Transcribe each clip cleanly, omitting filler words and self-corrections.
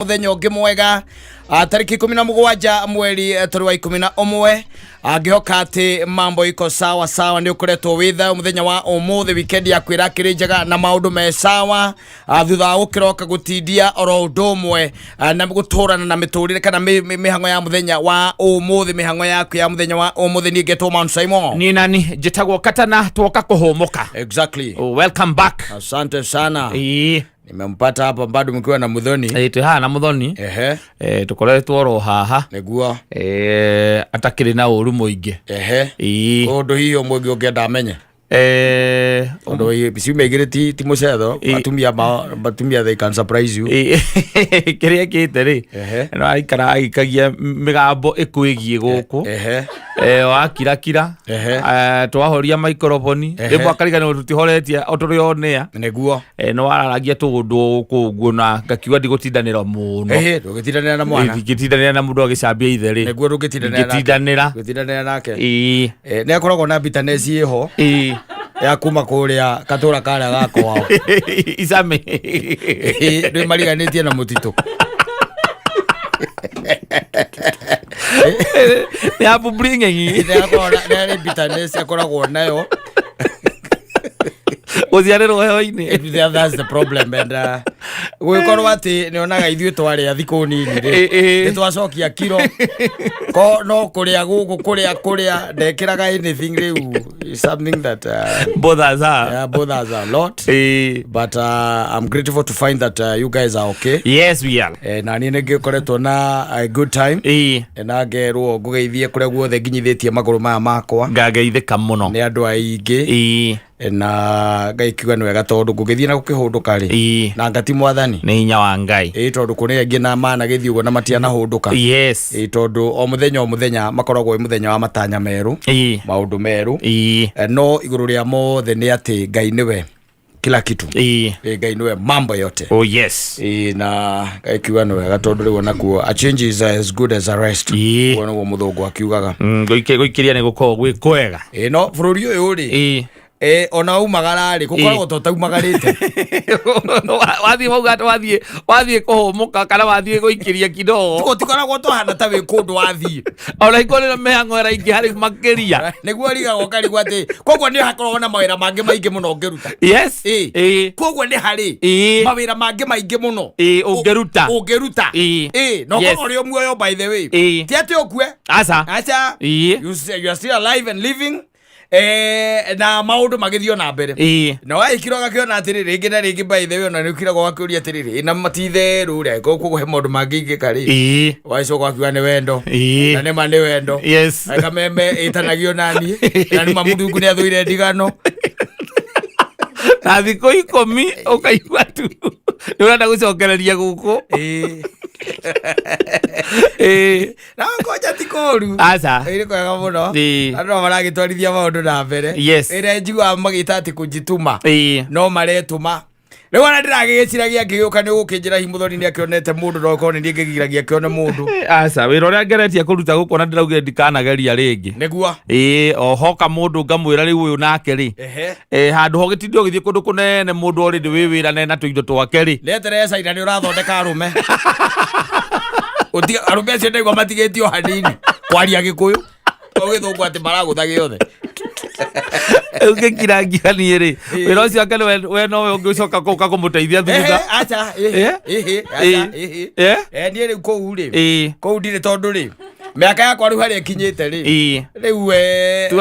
Muthenya ungi mwega tariki 17 mweri turi wa 11 angihoka ati mambo iko sawa sawa ni ukuretwo witha muthenya wa umuthi weekend ya kwira kirinjaga na maundu me sawa thutha gukiroka gutindia oro ndomwe na guturana na miturire kana mihango ya muthenya wa umuthi mihango yaku ya muthenya wa umuthi ni getwo Mansaimo ni nani jitagwo Katta na twoka kuhumuka. Exactly. Welcome back. Asante sana. Nimempata hapa bado mkiwa na Muthoni. Na Muthoni. Tukoretwo ro haha. Neguo. Atakiri na uru muingi. Ondo hiyo mwegi ongenda amenye. Ondo hiyo bisi megireti ti mucetho batumia they can surprise you. Kiria kiteri. No aikara agikagia migambo ikwigie guku. Wakira twahoria microphone rimwe akarigana ututihoretie oturionea neguo no araragia tundu kuguo na ngakiwa ndigutindanira muno ndugitindanira na mwana ngitindanira na mundu agicambia itheri neguo ndugitindanira nake ne akoragwo na bitterness iho ya kuma kuria katura karia gako wao isame ndio mariganitie na mutito they are bringing they bitterness akoragwo nayo uziarero heho-ini. That's the problem and gukorwo ati nionaga ithuĩ twaria thikũ nini ri twacokia kiro ko no kuria guku kuria ndekiraga anything riu something that bothers her. Yeah, bothers a lot. But I'm grateful to find that you guys are okay. Yes, we are. Na ni ngekoretwo na a good time. Na ngerwo ngugeithie kuria guothe nginyithitie maguru maya makwa. Ngageithika muno ni andu aingi. Na ngaikiuga ni wega tondu ngugithie na gukihunduka ri na ngati mwathani ni hinya wa Ngai tondu kuni angi na mana githi ugo na matiana hunduka tondu o muthenya makoragwo muthenya wa matanya meru maundu meru no iguru ria mothe ni ati Ngai niwe kila kitu Ngai niwe mambo yote. Oh yes. Na ngaikiuga ni wega tondu riu nakuo a change is as good as a rest wona wo muthungu akiugaga goikiria ni gukorwo gwi kwega no bururi uyu ri ona umagara ri gukorwo totaumagarite wathie mauga wathie kuhumuka kana wathie guikiria kidogo tikoragwo twahana ta wi kundu wathie ona ikorera mehango era ingi hari makiria niguo rigagwo karigwo ati koguo ni hakoragwo na mawira mangi maingi muno ngeruta. Yes. Koguo ni hari mawira mangi maingi muno ungeruta no koguo ri muoyo by the way ti ati okue acha you are still alive and living na maundu magithio na mbere no aikiroga kiona atiri ringi na ringi by the way ona ni ukirago gakuria atiri na matitheru ri kuguhe maundu mangi kari waico gwakiwa ni wendo na ni mane wendo aka meme itanagio nani na ni mamuthungu ni athuire ndigano na thiko 10 ukaigua tu ni urenda gucokereria guku na ngoja tikoru acha iri kwega muno andu maragitwarithia maundu na mbere ire njigua magita ati kujituma no maretuma riu ana ndiragiciragia ngiuka ni gukinjira hi Muthoni ni akionete mundu no ko ni ngigiragia kione mundu acha wira uria ngeretia kuruta guko na ndiraugire ndikanageria ringi neguo ohoka mundu ngamwira riu uyu nake ri handu ho gitindio githie kundu kunene mundu already wi wira na tuindo twake ri leteresa ina ni urathondeka arume uti arume cio ndegwa matigetio hanini kwaria gikuyu ogithungu ati maragutha giothe ugikirangia ni ri wira ucio akene we no we ungicoka kuka kumuteithia thutha acha ni ri kou ri kou ndire tondu ri miaka yakwa riu hari ikinyite ri riu we tu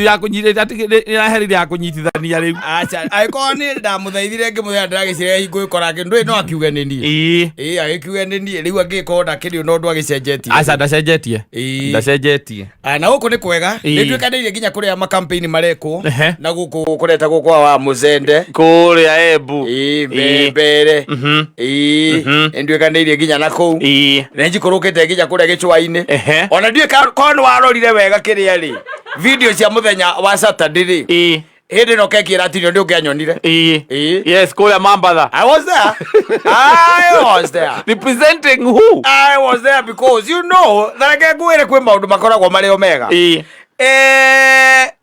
yakunyitite ati iraherire akunyitithania riu acha aiko ni ndamuthaithire ngimuthea ndiragicire hingo ikora kindu no akiuge ni ni agikiuge ni ni riu angikona kiri no ndu agicenjetie acha ndacenjetie na guku ni kwega ni twikaniire nginya kuria ma campaign mareko na guku kureta gukwa wa muzende kuria Embu mbere ndwikaniire nginya na kou na njikurukite nginya kuria Gicua-ini ona ndiye kono warorire wega kiria ri video cia muthenya wa Saturday ri hindi no kekira ati ndio ngianyonire yes kuria Mambatha I was there representing who I was there because you know that ngwire kwi maundu makoragwo mario mega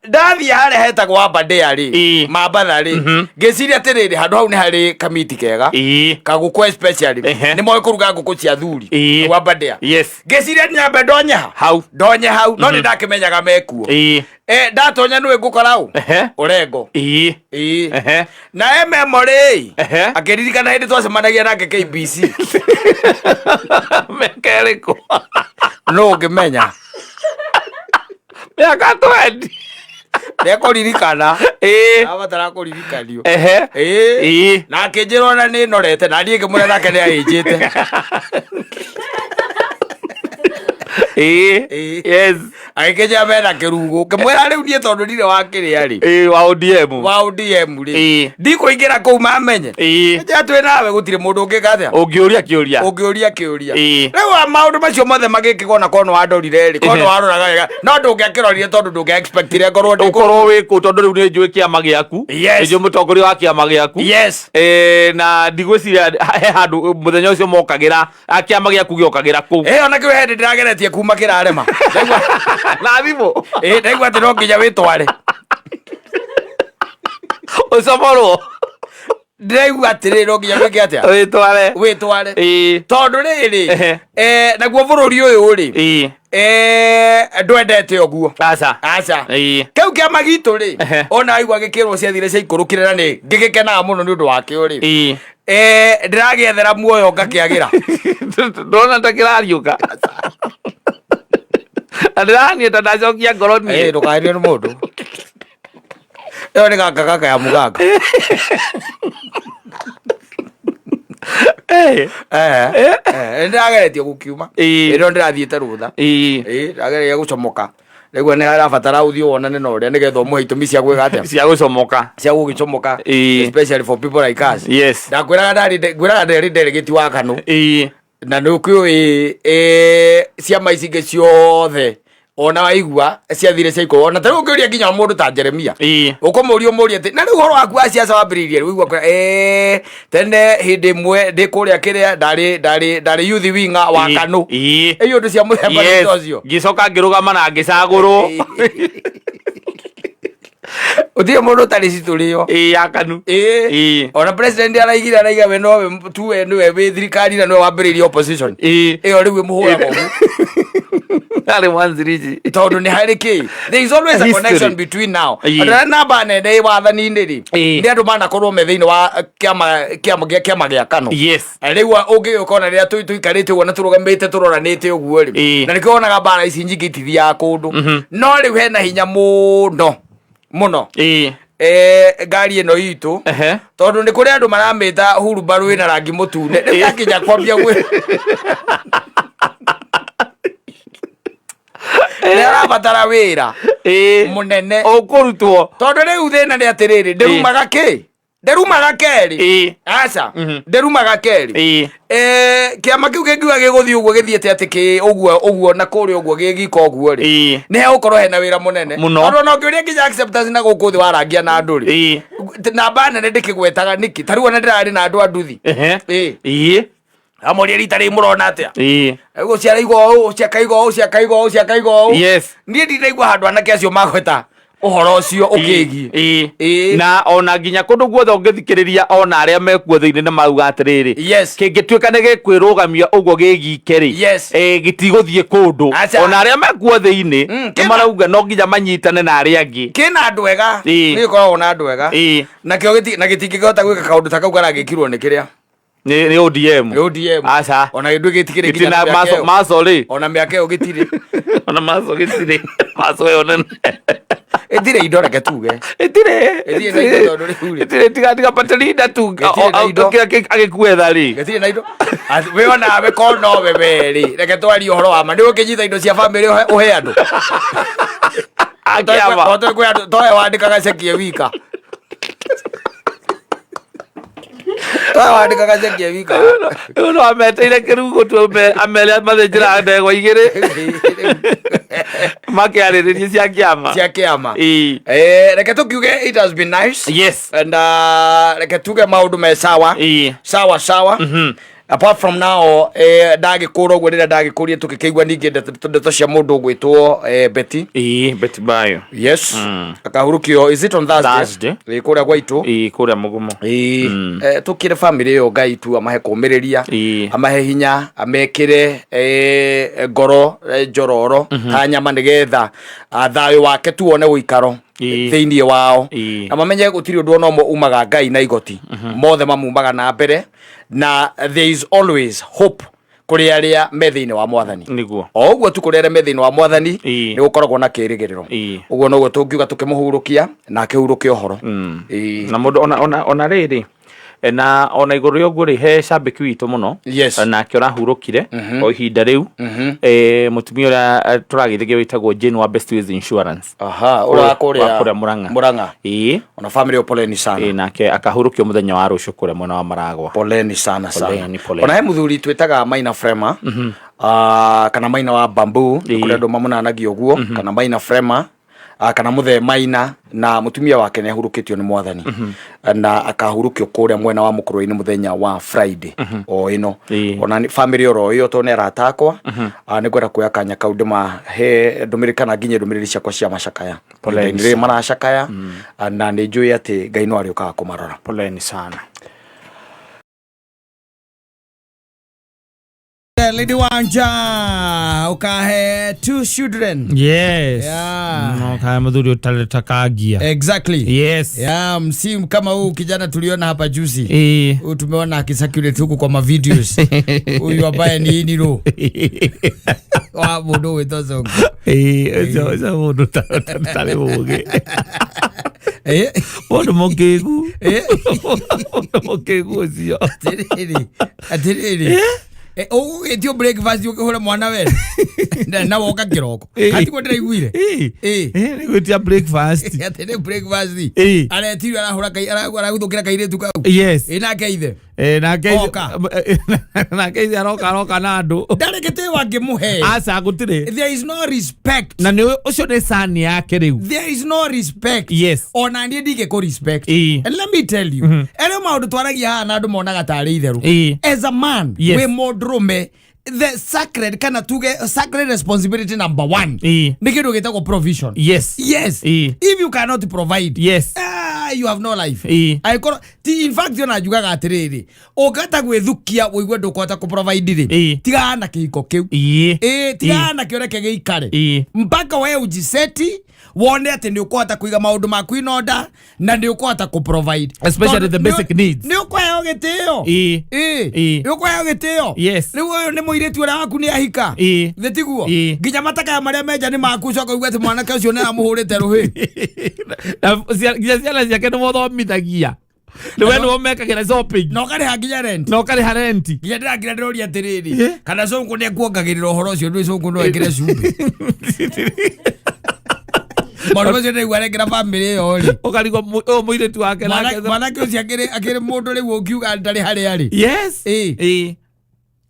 ndathia harĩa hetagwo Aberdare rĩ Mambatha rĩ ngĩciria atĩrĩrĩ handũ hau nĩ harĩ kamiti kega kagũkũ especially nĩ moĩ kũruga ngũkũ cia thuri wa Aberdare ngĩciria nyambe ndonye hau no nĩ ndakĩmenyaga mekuo ndatonya nĩwe ngũkora ũ Orengo na memory akĩririkana hĩndĩ twacemanagia nake KBC mekerĩkũ no ngĩmenya mĩaka 20 nĩekũririkana abatara kũririkanio na akĩnjĩra ona nĩ norete na niĩ ngĩmwĩra nake nĩ ahĩnjĩte agĩkĩnjĩra mena kĩrugũ ngĩmwĩra rĩu niĩ tondũ ndirĩ wa kĩrĩa rĩ wa ODM rĩ ndikũingĩra kũu mamenye nja twĩ nawe gũtirĩ mũndũ ũngĩka atĩa ũngĩũria kĩũria rĩu maũndũ macio mothe magĩkĩgwo na kono wandorire rĩ kono waroraga wega no ndũngĩakĩrorire tondũ ndũngĩexpectire ngorwo wĩ kũ tondũ rĩu nĩ njũĩ kĩama gĩaku nĩ njũĩ mũtongoria wa kĩama gĩaku na ndigwĩciria he handũ mũthenya ũcio mokagĩra kĩama gĩaku gĩokagĩra kũu ona kĩo hĩndĩ ndĩrageretie kuma kĩrarema na thimũ ndaigua atĩ no nginya wĩtware ũcomorwo ndĩraigua atĩrĩrĩ no nginya wĩke atĩa wĩtware tondũ rĩrĩ naguo bũrũri ũyũ rĩ ndwendete ũguo aca kĩu kĩama gitũ rĩ ona aigua gĩkĩrwo ciathire cia ikũrũkĩre na nĩ ngĩgĩkenaga mũno nĩ ũndũ wakĩo rĩ ndĩragĩethera muoyo ngakĩagĩra ndona ta kĩrariũka na ndĩrahania ta ndacokia ngoro niĩ ndũkaherio nĩ mũndũ ĩyo nĩ gaka ya mũganga ndĩrageretie gũkiuma ĩno ndĩrathiĩte rũtha ndĩragereria gũcomoka rĩu nĩ harabatara ũthiĩ wonane na ũrĩa nĩgetha ũmũhe itũmi cia gwĩka atĩa cia gũgĩcomoka especially for people like us ndakwĩraga ndarĩ delegate wa Kano na nĩ ũkĩũĩ ciama ici ingĩ ciothe ona waigua ciathire cia ikũrũ ona tarĩu ũngĩũria nginya mũndũ ta Jeremia ũkũmũria ũmũrie atĩ na rĩu ũhoro waku wa ciaca wambĩrĩirie rĩu igua tene hĩndĩ ĩmwe ndĩ kũrĩa kĩrĩa ndarĩ youth winger wa Kano ĩyo ũndũ cia mũthemba nĩ ũcio ngĩcoka ngĩrũgama na ngĩcagũrwo ũtirĩ mũndũ ũtarĩ citũrĩo ya Kanu ona president araigira we nowe tuwe nĩwe wĩ thirikari na nĩwe wambĩrĩirie opposition ĩyo rĩu ĩmũhũraga ũguo tondũ nĩ harĩ kĩ there is always a connection between now namba nene wathani-inĩ rĩ nĩ andũ manakorwo me thĩinĩ wa kĩama gĩa Kano rĩu ũngĩgĩũka ona rĩrĩa tũikarĩte ũguo na tũrũgamĩte tũroranĩte ũguo rĩ na nĩkĩo wonaga mbara ici nyingĩ itithiaga kũndũ no rĩu hena hinya mũno ngari ĩno itũ tondũ nĩ kũrĩ andũ maramĩta hurubarũ ĩna rangi mũtune rĩu nginya kwambia gwĩ nĩ arabatara wĩra mũnene ũkũrutwo tondũ rĩu thĩna nĩ atĩrĩrĩ ndĩrumaga kerĩ aca ndĩrumaga kerĩ kĩama kĩu kĩngiuga gĩgũthiĩ ũguo gĩthiĩte atĩ ũguo na kũrĩa ũguo gĩgĩka ũguo rĩ nĩ hegũkorwo hena wĩra mũnene tondũ ona ũngĩũria nginya acceptance na gũkũ thĩ warangia na andũ rĩ namba nene ndĩkĩgwetaga nĩkĩ tarĩu ona ndĩrarĩ na andũ a nduthi amũria rita rĩ mũrona atĩa ũguo ciaraigua ũũ ciakaigua ũũ niĩ ndiraigua handũ anake acio magweta ũhoro ũcio ũkĩgiĩ na ona nginya kũndũ guothe ũngĩthikĩrĩria ona arĩa mekuo thĩinĩ nĩ mauga atĩrĩrĩ kĩngĩtuĩka nĩ gĩkwĩrũgamia ũguo gĩgike rĩ gĩtigũthiĩ kũndũ ona arĩa mekuo thĩinĩ nĩ marauga no nginya manyitane na arĩa angĩ kĩna andũ ega nĩ gĩkoragwo na andũ ega na gĩtingĩhota gwĩka kaũndũ ta kau karagĩkirwo nĩ kĩrĩa nĩ ODM aca ona gĩndũ gĩtikĩrĩ nginya maco rĩ ona mĩaka ĩyo gĩtirĩ ona maco gĩtirĩ maco ĩyo nene ĩtirĩ indo reke tuge ĩtirĩ tiga Patrina tu agĩkuetha rĩ gĩtirĩ na indo we onawe korwo nowe werĩ reke twarie ũhoro wa ma nĩ ũkĩnyita indo cia bamĩrĩ ũhe andũ toe wandĩkaga ceki wika wandĩkaga ceki wika no ameteire kĩrugũ tu amere mathĩnjĩra ndegwa igĩrĩ makĩarĩrĩria cia kĩama reke tũkiuge it has been nice and reke tuge maũndũ me sawa apart from now ndagikura gwe rira ndagikuria tukikeigwa ninge ndeto cia mundu gwitwo Betty Betty Bayo yes akahurukio is it on Thursday kuria gwaitu kuria mugumo tukire family yo gaitu amahe kumiriria amahe hinya amekire ngoro njororo hanyama nigetha thayo wake tuone uikaro thiini wao na mamenye gutiri undu no umaga ngai na igoti mothe mamumaga na mbere na there is always hope kuri aria methiini wa mwathani niguo oguo tu kuri aria methiini wa mwathani ni gukoragwo na kirigiriro uguo no gutungiuga tukimuhurukia na akihurukia uhoro na mundu ona riri na ona iguru yo guri he shabiki witu muno na kiora hurukire o ihinda riu mutumia ura turagithige witagwo Jane wa Best Ways Insurance ura kuria Muranga ona family poleni sana nake akahurukio muthenya wa rucio kuria mwena wa Maragwa poleni sana ona he muthuri twitaga Maina Frema kana Maina wa Bamboo kuria andu mamunanagia uguo kana Maina Frema kana muthe Maina na mutumia wake ne hurukitio ni mwathani na akahurukio kuria mwena wa Mukurwe-ini muthenya wa Friday o ino ona family oro yo to ne ratakwa ni gwera kuya kanya kauduma he ndumirikana nginye ndumiriri ciakwa cia macakaya poleni maracakaya na ni njui ati Ngai no arioka kumarora poleni sana Lady Wanja ukahe 2 children yes no kaya Mudhuri utaletakangia exactly yes msimu kama huu kijana tuliona hapa juzi tumeona akisakule huku kwa ma videos huyu ambaye ni iniro wa bodo wetu Sonko za bodo tale boge bodo mokegu mokegu sio atiriri etio breakfast ukihora mwana we na woka kiroko ati kwa ndiraiguire ni gwetia breakfast atene breakfast ale tiri arahura kai araguthukira kairetu kau na keithe na keithe aroka na andu ndarekete wange muhe asa gutire there is no respect na ni ucio ni sani yake riu there is no respect ona ndie ndige ko respect and let me tell you ele maundu twaragia ha na andu monaga tari itheru as a man we modrume the sacred kana tuge sacred responsibility number 1 ni kindu gitagwo provision yes if you cannot provide you have no life in fact yona jugaga atiriri ogata gwithukia woigwe ndukota ku provide ri tigana kiko kiu tigana kioreke giikare mpaka we ujiseti wone ati ni ukwata kuiga maundu maku in order na ni ukwata ku provide especially the basic needs ni ukwayo gitio ni ukwayo gitio ni uyo ni muiretu ura waku ni ahika thitiguo nginya mataka maria meja ni maku coka uga ati mwana kacio na muhurite ruhi nginya ciana ciake ni mothomithagia ni wendo omekagira shopping no kare haginya rent nginya ndiragira ndirori atiriri kana Sonko ne kuongagirira uhoro ucio ndu Sonko no ekire cumbi Mwana zene gwarekera family yori ukarigo muiretu wake mwana kyo akire mundu ri wokiuga ndari hari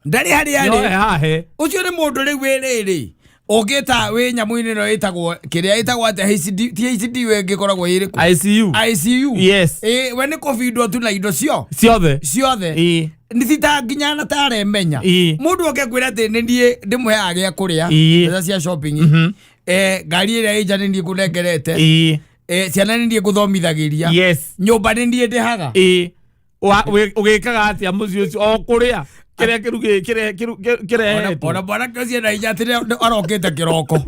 ndari hari ucio ni mundu ri wiriri ogeta we nyamuine no itagwo kiria itagwo ate HCD we ngikoragwo iri ku ICU we ni covid tu na indo ciothe ni thita nginya na tare menya mundu okekwira ati ni ndie ndimuhe agia kuria eza cia shopping gari ira ija ni ndie kunengerete ciana ni ndie kuthomithagiria nyumba ni ndie ndehaga ugikaga ati amucio o kuria kire kiruge kire ona bwana kazi na ija tire arokete kiroko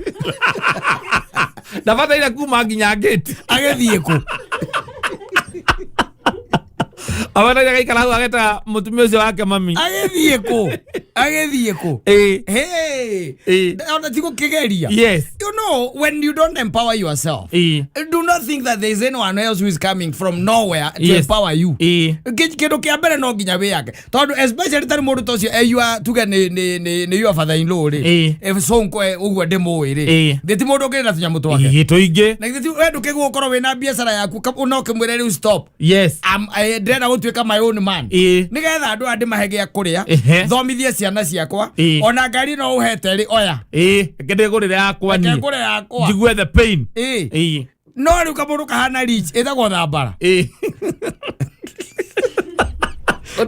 ndabata ira kuma nginya gate agethie ku abana ya kaikala hu ageta mutumia ucio wake mami agethie ku ona tiko kigeria you know when you don't empower yourself do not think that there is anyone else who is coming from nowhere to empower you kido kia mbere no nginya we yake tondu especially tari mundu tocio you are tuga ni your father in law ri Sonko ugwa demo ri ndeti mundu ngena tunya mutu wake gitoinge na ndeti wendu kiguo korwo we na biashara yaku no kimwire ri stop ndena gutuika my own man nigetha andu andi mahege akuria thomithie ciana ciakwa ona ngari no uhete ri oya ndigurire yakwa ni njigue the pain no ri ukamuruka hana rich etagwo thambara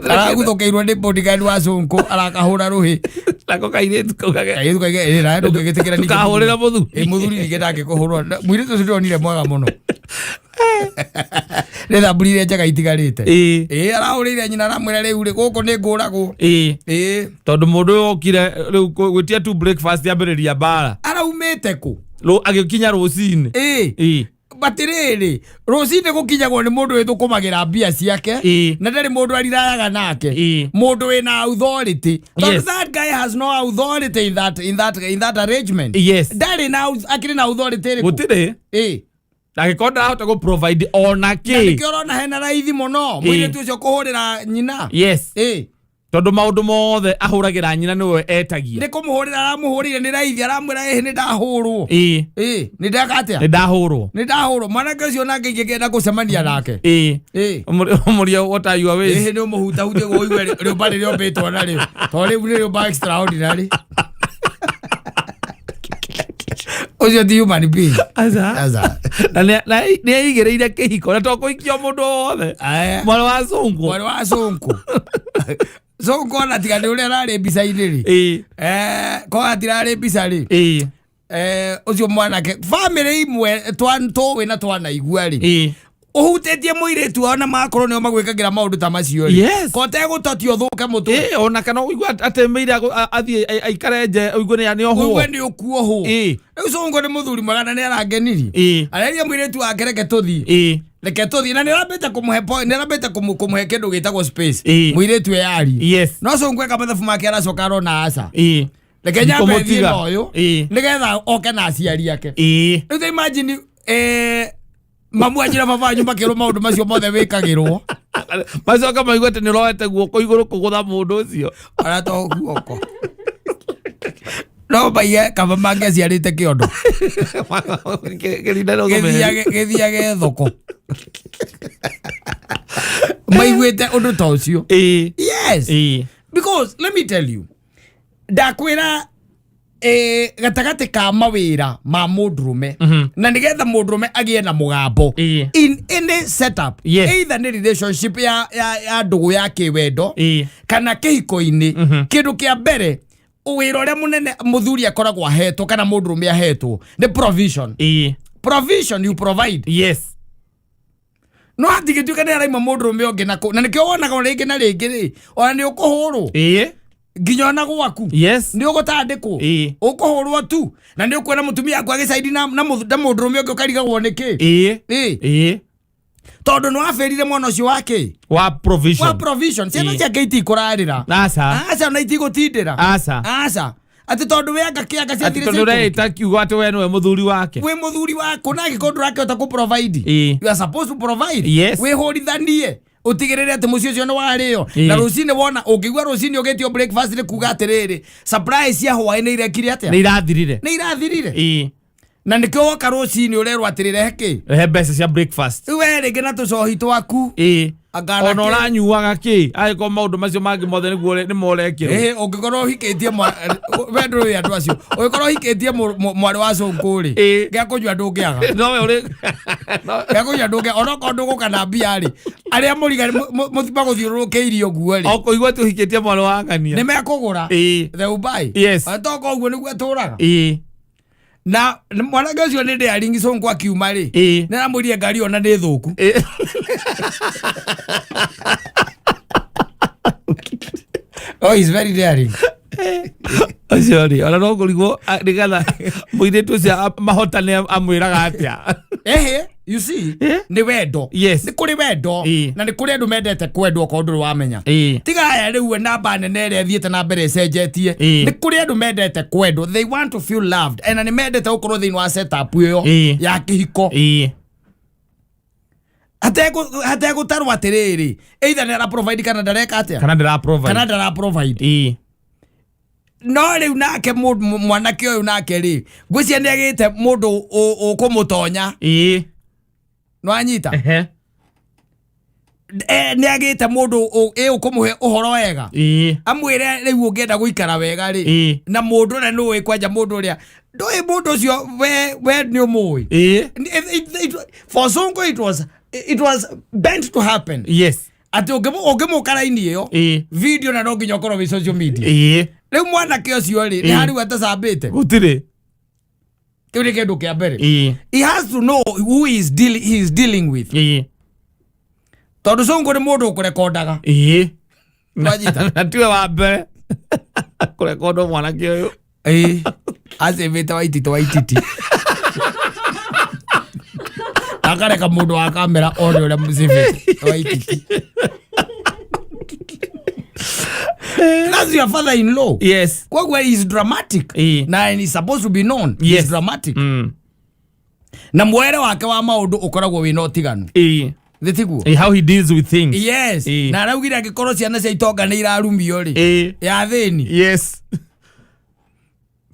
Ara guthokeirwo ni bodyguard wa Sonko arakahura ruhi. Lako kairitu kaugage. Kairitu kaugage ira ndugitikira ni. Kahurira Mùthuri. Mùthuri nigenda kuhurwo. Mùirìtù ucio ndonire mwega muno. Retha burire njaga itigarite. Arahurire nyina aramwira riu ri guku ni nguragwo. Tondu mundu okire riu gwitia tu breakfast yambiriria bara. Araumite ku. Agikinya rucini. Batiriri rucini gukinyagwo ni mundu withukumagira mbia ciake na ndari mundu arirayaga nake mundu wina authority. That guy has no authority in that arrangement. Ndari na akiri na authority gutire agikonda ahota go provide ona ki ndikirona hena raithi muno mwiretu ucio kuhurira nyina. Tondu maundu mothe ahuragira nyina niwe etagia. Ni kumuhurira aramuhurire ni raithi aramwira ni ndahurwo. Ni ndakatia. Ni ndahurwo. Ni ndahurwo. Mwanake ucio nake ingegenda gucemania nake. Umuria what are you away? Ni umuhuta hutie go igwe rio bari rio betwo na rio. To rio rio ba extraordinary. Ucio di human being. Aza. Na ni igereire kihiko na to kuikio mundu wothe. Mwana wa Sonko. Mwana wa Sonko. Sonko na tigane ule rari mbica-ini ri. Ko atirari mbica ri. Ucio mwanake family imwe twanto na twana igua ri. Uhutetie muiritu ona makorwo nio magwikagira maundu ta macio ri. Ko te gutotio thuke mutu. Ona kana uigua atemeire athie aikare nje uigua ni oho. Uigua ni okuo ho. Riu Sonko ni muthuri magana ni arageniri. Areria muiritu wake reke tuthi. Reke tuthi na nirambite kumuhe point nirambite kumuhe kindu gitagwo space. Muiritu yari. No Sonko eka mathabu make aracoka arona aca. Reke nyambe thie uyu. Nigetha oke na aciari ake. Riu imagine mamu ajira baba nyumba kero maundu macio mothe wikagirwo. Macoka maigua ati ni roete guoko iguru kugutha mundu ucio. Arato guoko. No baiye kaba mange aciarite kiondo. Gethiage thoko. Maiguite undu ta ucio. Yes. Because let me tell you. Ndakwira gatagate ka mawira ma mundurume na nigetha mundurume agie na mugambo in any setup, either ni relationship ya ndugu ya kiwendo kana kihiko-ini, kindu kia mbere wira uria munene muthuri akoragwo ahetwo kana mundurume ahetwo ni provision. Provision you provide. No atigituka ni araima mundurume onge na nikio wonaga ringi na ringi ri ona ni ukuhurwo nginya na gwaku ni ugutandikwo ukuhurwo tu na ni ukwena mutumia akwa gicaidi na mundurume onge ukarigagwo niki tondu no aferire mwana ucio wake wa provision ciana ciake itikurarira aca na itigutindira aca ati tondu we agakiaga ciathire tondu re itakiuga ati we no muthuri wake we muthuri wako na gikondu rake ota ku provide. You are supposed to provide. We horithanie utigirire ati mucio cio no wario na rucini wona ungigwa rucini ugetio breakfast ni kuga atiriri surprise ya hwaini ni irekire atia ni irathirire na nikio woka rucini urerwa atirire heki mbeca cia breakfast we ringi na tucohi twaku ona uranyuaga ki agiko maundu macio mangi mothe niguo ni morekire ungikorwo hikitie we nduru wi andu acio ungikorwo hikitie mwari wa Sonko ri gia kunyua ndungiaga no we uri gia kunyua ndungiaga ona ko ndugu kana mbia ri aria muriga muthimba guthiururukiirio guo ri okoigwa tu hikitie mwari wa ngania ni mekugura the ubai atoko uguo niguo turaga na mwanake ucio ni ndiaringi Sonko akiuma ri ni ramurie ngari ona ni thuku. Oh, he's very daring. Sorry, ona no kurigwo nigatha muiritu cia mahotane amwiraga atia. You see, ni wendo. Ni kuri wendo na ni kuri andu mendete kwendwo ko nduru wamenya. Tiga aya riu namba nene ire thiete na mbere cenjetie. Ni kuri andu mendete kwendwo. They want to feel loved. And ni mendete ukorwo thiini wa setup iyo ya kihiko. Hatego tarwa atiriri either ni ara provide kana ndareka atia kana ndara provide no riu nake mwanake uyu nake ri ngwicia ni agite mundu ukumutonya no anyita ni agite mundu ukumuhe uhoro wega amwire riu ungienda guikara wega ri na mundu na no kwanja mundu ria ndoi mundu cio we ni umui for Sonko it was meant to happen. ati ukimukaraini iyo video na no nginya ukorwo wi social media riu mwana ke ucio ri ni hari watasambite gutire kiuri kindu kia mbere he has to know who he is dealing with tondu Sonko ni mundu ukurekondaga na tiwe wa mbere kurekondo mwana ke uyu acivite waititi akareka mundu wa kamera one uria mucivite waititi. That's your father-in-law. Yes. Kwagwe is dramatic. Na he's supposed to be known. Yes. He's dramatic. Na mwere wake wa maundu ukoragwo wina utiganu. Thitiguo. How he deals with things. Yes. Na araugire agikorwo ciana cia itonga ni irarumio ri. Ya thini. Yes.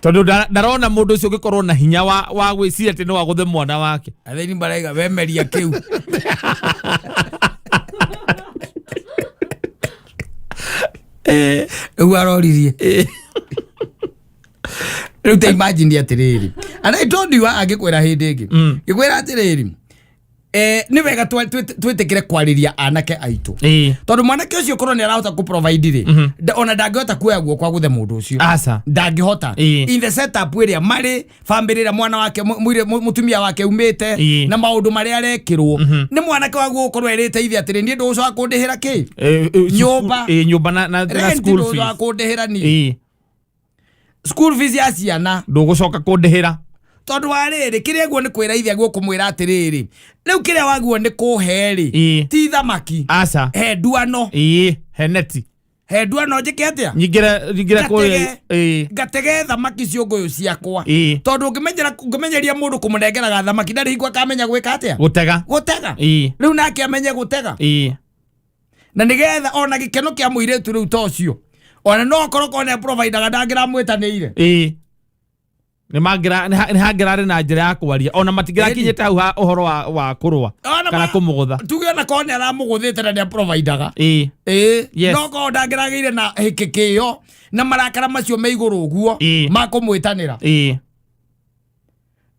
Tondu ndarona mundu ucio gikorwo na hinya wa gwiciria ati no waguthe mwana wake. Athini baraiga bemeria kiu. Uaroririe. Rute imagine atiriri. And I told you agikwira hindi ingi. Gikwira atiriri. Ni wega twetekire kwariria anake aitu. Tondu mwanake ucio korwo ni arahota ku provide ri. Ona ndangihota kuoya guo kwa guthe mundu ucio. Asa. Ndangihota. In the setup area mari family ra mwana wake mutumia wake umite na maundu mari arekirwo. Ni mwanake wa gukorwo erite ithi atiri ndi ndu ucio akundihira ki? Nyumba na school fees. Akundihira ni. School fees ya ciana. Ndugucoka kundihira. Tondu wariri kiria guo ni kwira ithia guo kumwira atiriri riu kiria waguo ni kuheri ti thamaki asa he duano heneti he duano njike atia nyigira kuri gatege thamaki ciongoyo ciakwa tondu ngimenyeria mundu kumunengeraga thamaki ndari hingwa kamenya gwika atia gutega riu nake amenye gutega na nigetha ona gikeno kia muiritu riu tocio ona no koroko ne provider ndangira mwitaniire ni hangirari na njira ya kwaria ona matigira kinyete hau uhoro wa kurwa kana kumugutha tuge na kone aramuguthite na ni provider no ko ndangiragire na hikikio na marakara macio me iguru uguo makumwitanira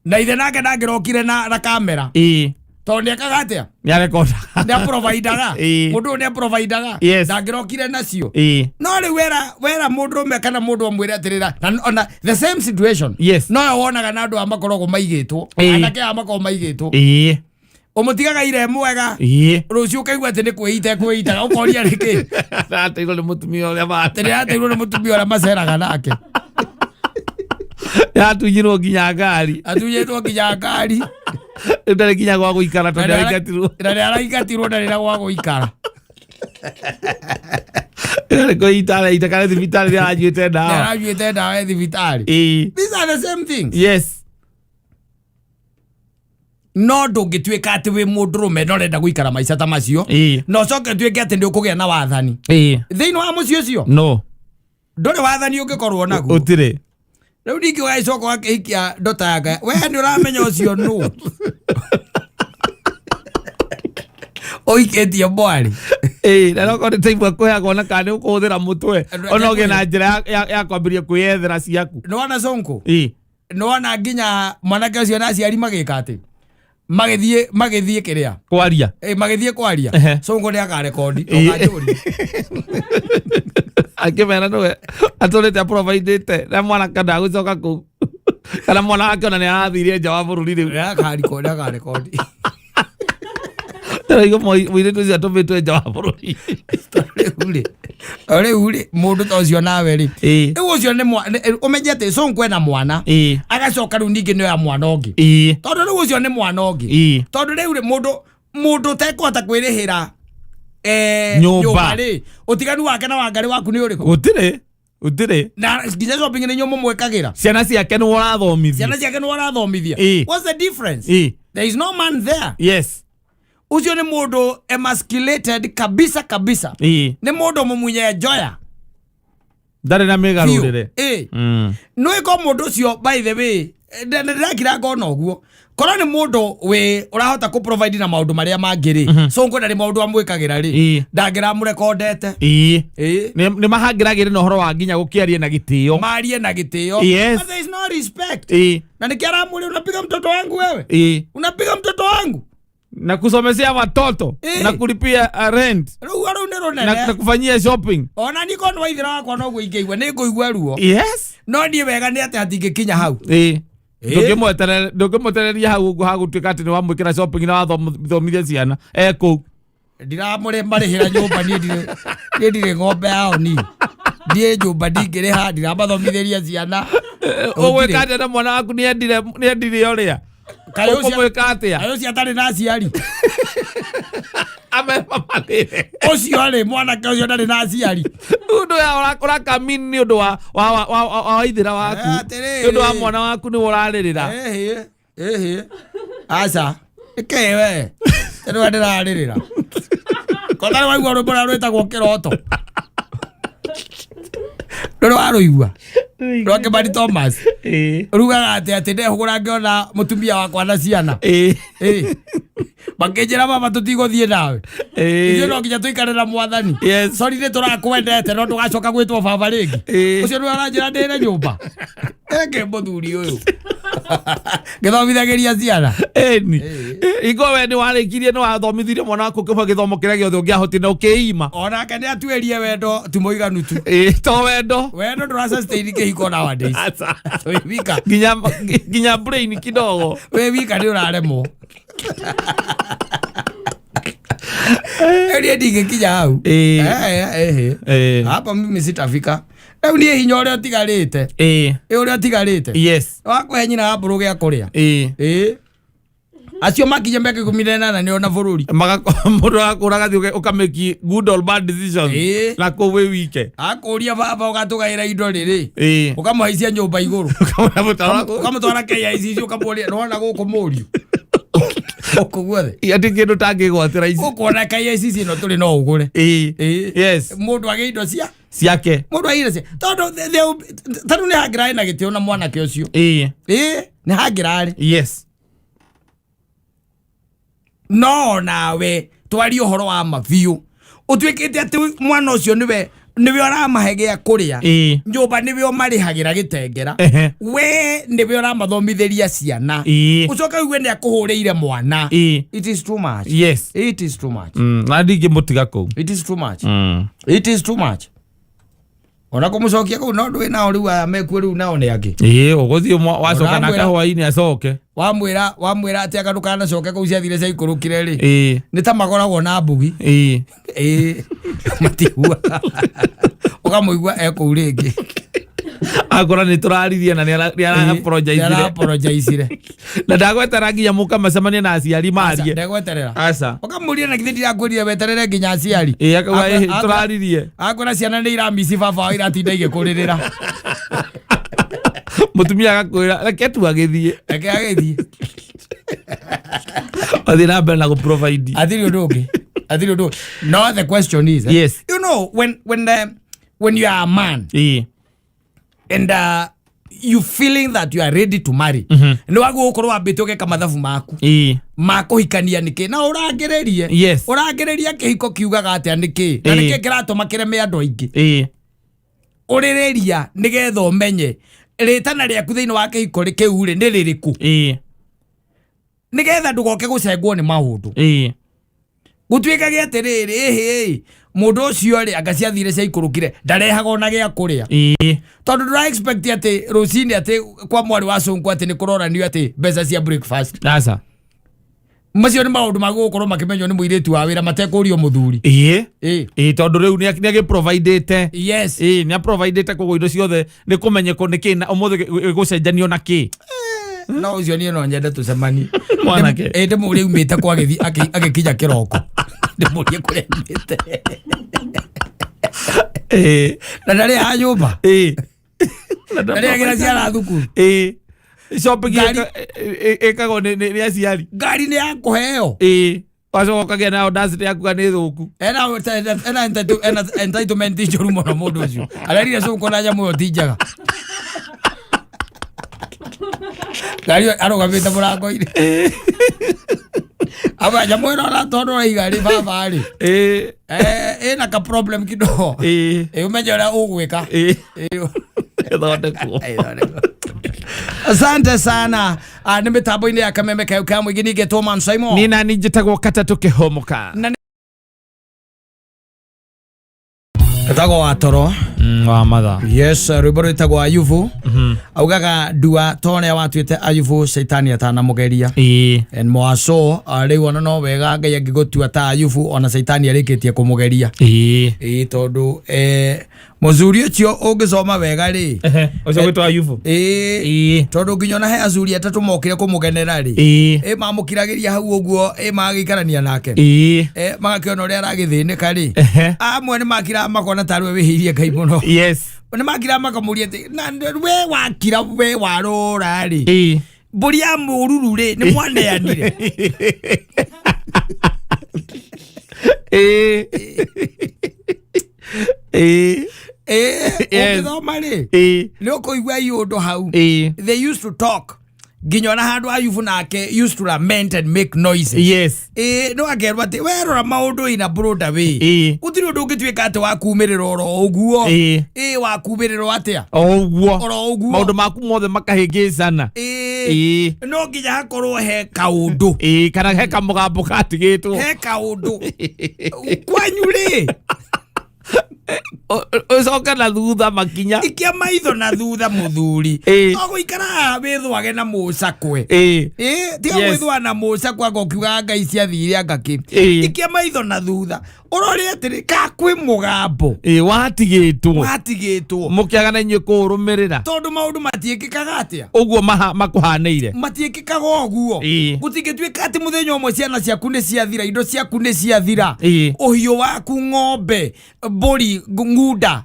na ithe nake ndangirokire na kamera tondu akagatia ni arekonda ni provider mundu ni provider ndangirokire nacio no ri wera mundu me kana mundu amwire atirira na the same situation no wonaga na andu amakoragwo maigitwo anake amakoragwo maigitwo umutigaga ire mwega rucio kaigwa ati ni kwita ukoria riki ateirwo ni mutumia uria mate ateirwo ni mutumia uria maceraga nake atunyirwo nginya ngari ndari kinya gwa guikara tondu araingatirwo ndari na gwa guikara ko itara itakare thibitari arajuite ndawa thibitari. These are the same things. Yes. No ndungituika ati wi mundurume no renda guikara maica ta macio no coke tuike ati ndi ukugia na wathani thiini wa muci ucio no nduri wathani ungikorwo naguo utire riu ndingi waicoka wakihikia ndota yake we ni uramenya ucio nu oiketie mwari na no ko teimwa kuheagwo na kana ukuthira mutwe ona uge na njira ya kwambiria kwiyethera ciaku no wana Sonko no wana nginya mwanake ucio na aciari magika ati magithie kiria kwaria magithie kwaria Sonko ni akarekondi okajuri akimera no atorete providete na mwana kada gucoka ku kana mwana wake ona ni arathirie nja wa bururi riu akarekondi Taigo Mwiretu cia tumitwe nja wa bururi uri mundu tocio nawe ri ucio ni umenyete Sonko ena mwana agacoka riu ningi ni ya mwana ongi tondu riu ucio ni mwana ongi tondu riu mundu tekota kwirihira nyumba ri utiganu wake na wangari waku ni uriku utire na nginya shopping ni nyumo mwekagira ciana ciake ni warathomithia what's the difference there is no man there. Yes. Ucio ni mundu emasculated kabisa ni mundu mumunye joya ndari na megarurire no iko mundu ucio by the way ndakira ngona uguo korwo ni mundu we urahota ku provide na maundu maria mangiri Sonko ndari maundu amwikagira ri ndangira murekondete ni mahangiragire no horo wa nginya gukiarie na gitio marie na gitio but there is no respect na nikiara muri unapiga mtoto wangu wewe unapiga mtoto wangu na kusomesea watoto na kulipia rent na kufanyia shopping. Ona niko ndo waithira wakwa no guingeigwa ni nguigwa ruo. Yes. No ndie wega ni ati hatingikinya hau. Ndũngĩmwetereria hau ũguo hagũtuĩka atĩ nĩ wamwĩkĩra shopping na wathomithia ciana kũu. Ndiramũre marĩhĩra nyũmba niĩ ndirĩ ng'ombe yao ni. Ndiĩ nyũmba ndingĩrĩha ndirathomithĩria ciana. Ũgwĩka atĩa na mwana waku nĩendire ũrĩa? Ũkũmwĩka atĩa? Kayo cia atarĩ na aciari. Ucio rĩ mwanake ũcio ndarĩ na aciari. Ũndũ ya ũrakamini nĩ ũndũ wa waithĩra waku. Nĩ ũndũ wa mwana waku nĩ ũrarĩrĩra. Aca ĩkewe tene ndĩrarĩrĩra. Kotari waigua rwĩmbo rũrĩa rwĩtagwo kĩroto. Ndũrĩ warũigua rwa Kĩmani Thomas rugaga atĩ ndehũgũra ngĩona mũtumia wakwa na ciana makĩnjĩra mama tũtigũthiĩ nawe ithuĩ no nginya tũikare na Mwathani. Sorry nĩ tũrakwendete no ndũgacoka gwĩtwo baba rĩngĩ. Ũcio nĩwe aranjĩra ndĩre nyũmba eke mũthuri ũyũ gĩthomithagĩria ciana. Ingo we nĩ warĩkirie nĩ wathomithirie mwana waku kĩmwe gĩthomo kĩrĩa gĩothe ũngĩahotire na ũkĩima. Onake nĩ atuĩrie wendo ti mũiganu tu. To wendo ndũrasustain kĩhiko nowadays. We wika nginya brain kidogo. We wika nĩ ũraremwo. Elie ndingĩkinya hau. Hapa mimi sitafika. Rĩu niĩ hinya ũrĩa ũtigarĩte. Ũrĩa ũtigarĩte. Yes. Wakũhe nyina wa mbũrũ gĩa kũrĩa. Acio makinya meke 18 nĩ ona bũrũri. Mũndũ akũraga thiĩ ũkameki good or bad decisions. Na kũu wĩ wike. Akũria baba ũgatũgaĩra indo rĩrĩ. Ũkamũhaicia nyũmba igũrũ. Ũkamũtwara KICC ũkamũria nona gũkũ mũriũ. Okuguothe. Ati kĩndũ tangĩgwatĩra ici. Ũkuona KICC ĩno tũrĩ no ũgũre. Yes. Mũndũ agĩ indo ciake. Mũndũ agĩ indo tondũ tanu nĩ hangĩrarĩ na gĩtĩo na mwanake ũcio. Nĩ hangĩrarĩ. Yes. No nawe twari ũhoro wa mabiũ ũtuĩkĩte atĩ mwana ũcio nĩwe ũramahe gĩa kũrĩa. Nyũmba nĩwe ũmarĩhagĩra gĩtengera. We nĩwe ũramathomithĩria ciana. Ũcoka ugue nĩ akũhũrĩire mwana. It is too much. Yes. It is too much. Na ndingĩmũtiga kũu. It is too much. It is too much. Ona kũmũcokia kũu no ndũĩ nao rĩu aya mekuo rĩu nao nĩ angĩ. Ũgũthiĩ wacoka nake hwainĩ acoke. Wamwĩra atĩ anga ndũkanacoke kũu ciathire ciaikũrũkire rĩ. Nĩ ta magoragwo na mbugi. Matigua. Ũkamũigua ekũu rĩngĩ. Akora nĩ tũraririe na nĩ apologize. Na ndagweterera nginya mũkamacemania na aciari marie. Ndagweterera. Aca. Ũkamũria na githĩ ndirakwĩrire weterere nginya aciari. Akauga tũraririe. Akora ciana nĩ iramisi baba wao iratinda igĩkũrĩrĩra. Mũtumia agakwĩra reke tu agĩthiĩ. Reke agĩthiĩ. Athiĩ na mbere na gũprovide. Athiri ũndũ ũngĩ. No, the question is, yes. You know, when you are a man, and you feeling that you are ready to marry, nĩ wagu ũkorwo wambĩte ũgeka mathabu maku makũhikania nĩkĩ na ũrangĩrĩrie. Yes. Ũrangĩrĩria kĩhiko kiugaga atĩa nĩkĩ na nĩkĩ kĩratũma kĩreme andũ aingĩ. Ũrĩrĩria nĩgetha ũmenye rĩtana rĩaku thĩinĩ wa kĩhiko kĩu rĩ nĩ rĩrĩkũ. Nĩgetha ndũgoke gũcengwo nĩ maũndũ. Gũtuĩkage atĩrĩrĩ mũndũ ũcio rĩ anga ciathire ciaikũrũkire ndarehaga ona gĩa kũrĩa. Tondũ ndũra expect atĩ rũcinĩ atĩ kwa mwarĩ wa Sonko atĩ nĩ kũroranio atĩ mbeca cia breakfast. Aca. Macio nĩ maũndũ magũkorwo makĩmenywo nĩ mũirĩtu wa wĩra matekũrio mũthuri. Tondũ rĩu nĩ agĩprovidete. Yes. Nĩ aprovidete koguo indo ciothe nĩ kũmenyeko nĩkĩ na ũmũthĩ gũcenjanio na kĩ. No ũcio niĩ no nyende tũcemanie. Mwanake. Ndĩmũrie umĩte kwa agĩkinya kĩroko. Ndĩmũrie kũrĩa umĩte. Na ndarĩ ha nyũmba. Na ndarĩ agĩra ciara thukuru. Shopping ĩkagwo nĩ aciari. Ngari nĩ ya kũheo. Wacoka ũkagĩa nayo ndaci yakuga nĩ thũku. Ena entitlement njũru mũno mũndũ ũcio. Arerire Sonko na nyamũ ĩyo ti njega. Ngari arũgamĩte mũrango-inĩ. Aba nyamũ ĩno ũratondora igari baba rĩ. Ĩna ka problem kidogo. Ũmenye ũrĩa ũgwĩka. Ĩthondekwo. Asante sana. Ni mitambo-ini ya kameme kayo mwingi nigetwo Mansaimo. Nina njitagwo Katta tukihomoka. Etago wa toro. Wa matha. Yes, rwimbo rwitagwo Ayubu. Augaga ndua tone watuite Ayubu Saitani atana mugeria. And mwaso riu ona no wega Ngai angigotua ta Ayubu ona Saitani arikitie kumugeria. Tondu Mùthuri ucio ungicoma wega ri. Ucio gwitwa Ayubu. Tondu nginya na he azuri atatu mokire kumugenera ri. Mamukiragiria hau uguo magikarania nake. Magakiona uria aragithinika ri. Amwe ni makira makona tarwe wihirie Ngai muno. Yes. Ni makira makamuria na we wakira we warora ri. Mburi ya mururu ri ni mwaneanire. They used to talk. Ginyona handu Ayubu nake used to lament and make noises. Yes. No agerwa te werora maundu ina broda we. Utiri undu ungituika ati wakumirira oro uguo. Wakumirira atia? Oro uguo. Maundu maku mothe makahingicana. No nginya hakorwo he kaundu. Kana he kamugambo katigitwo. He kaundu. Kwanyu ri. Ucoka na thutha makinya ikia maitho na thutha Mùthuri ogo ikara withwage na mucakwe tiga withwa na mucakwe agokiuga Ngai ciathire angaki ikia maitho na thutha urori atiri ka kwi mugambo watigitwo mukiaga na inyu kurumirira tondu maundu matiikikaga atia uguo makuhaneire matiikikaga uguo gutingituika ati muthenya umwe ciana ciaku ni ciathira indo ciaku ni ciathira uhio waku ng'ombe mburi ngunda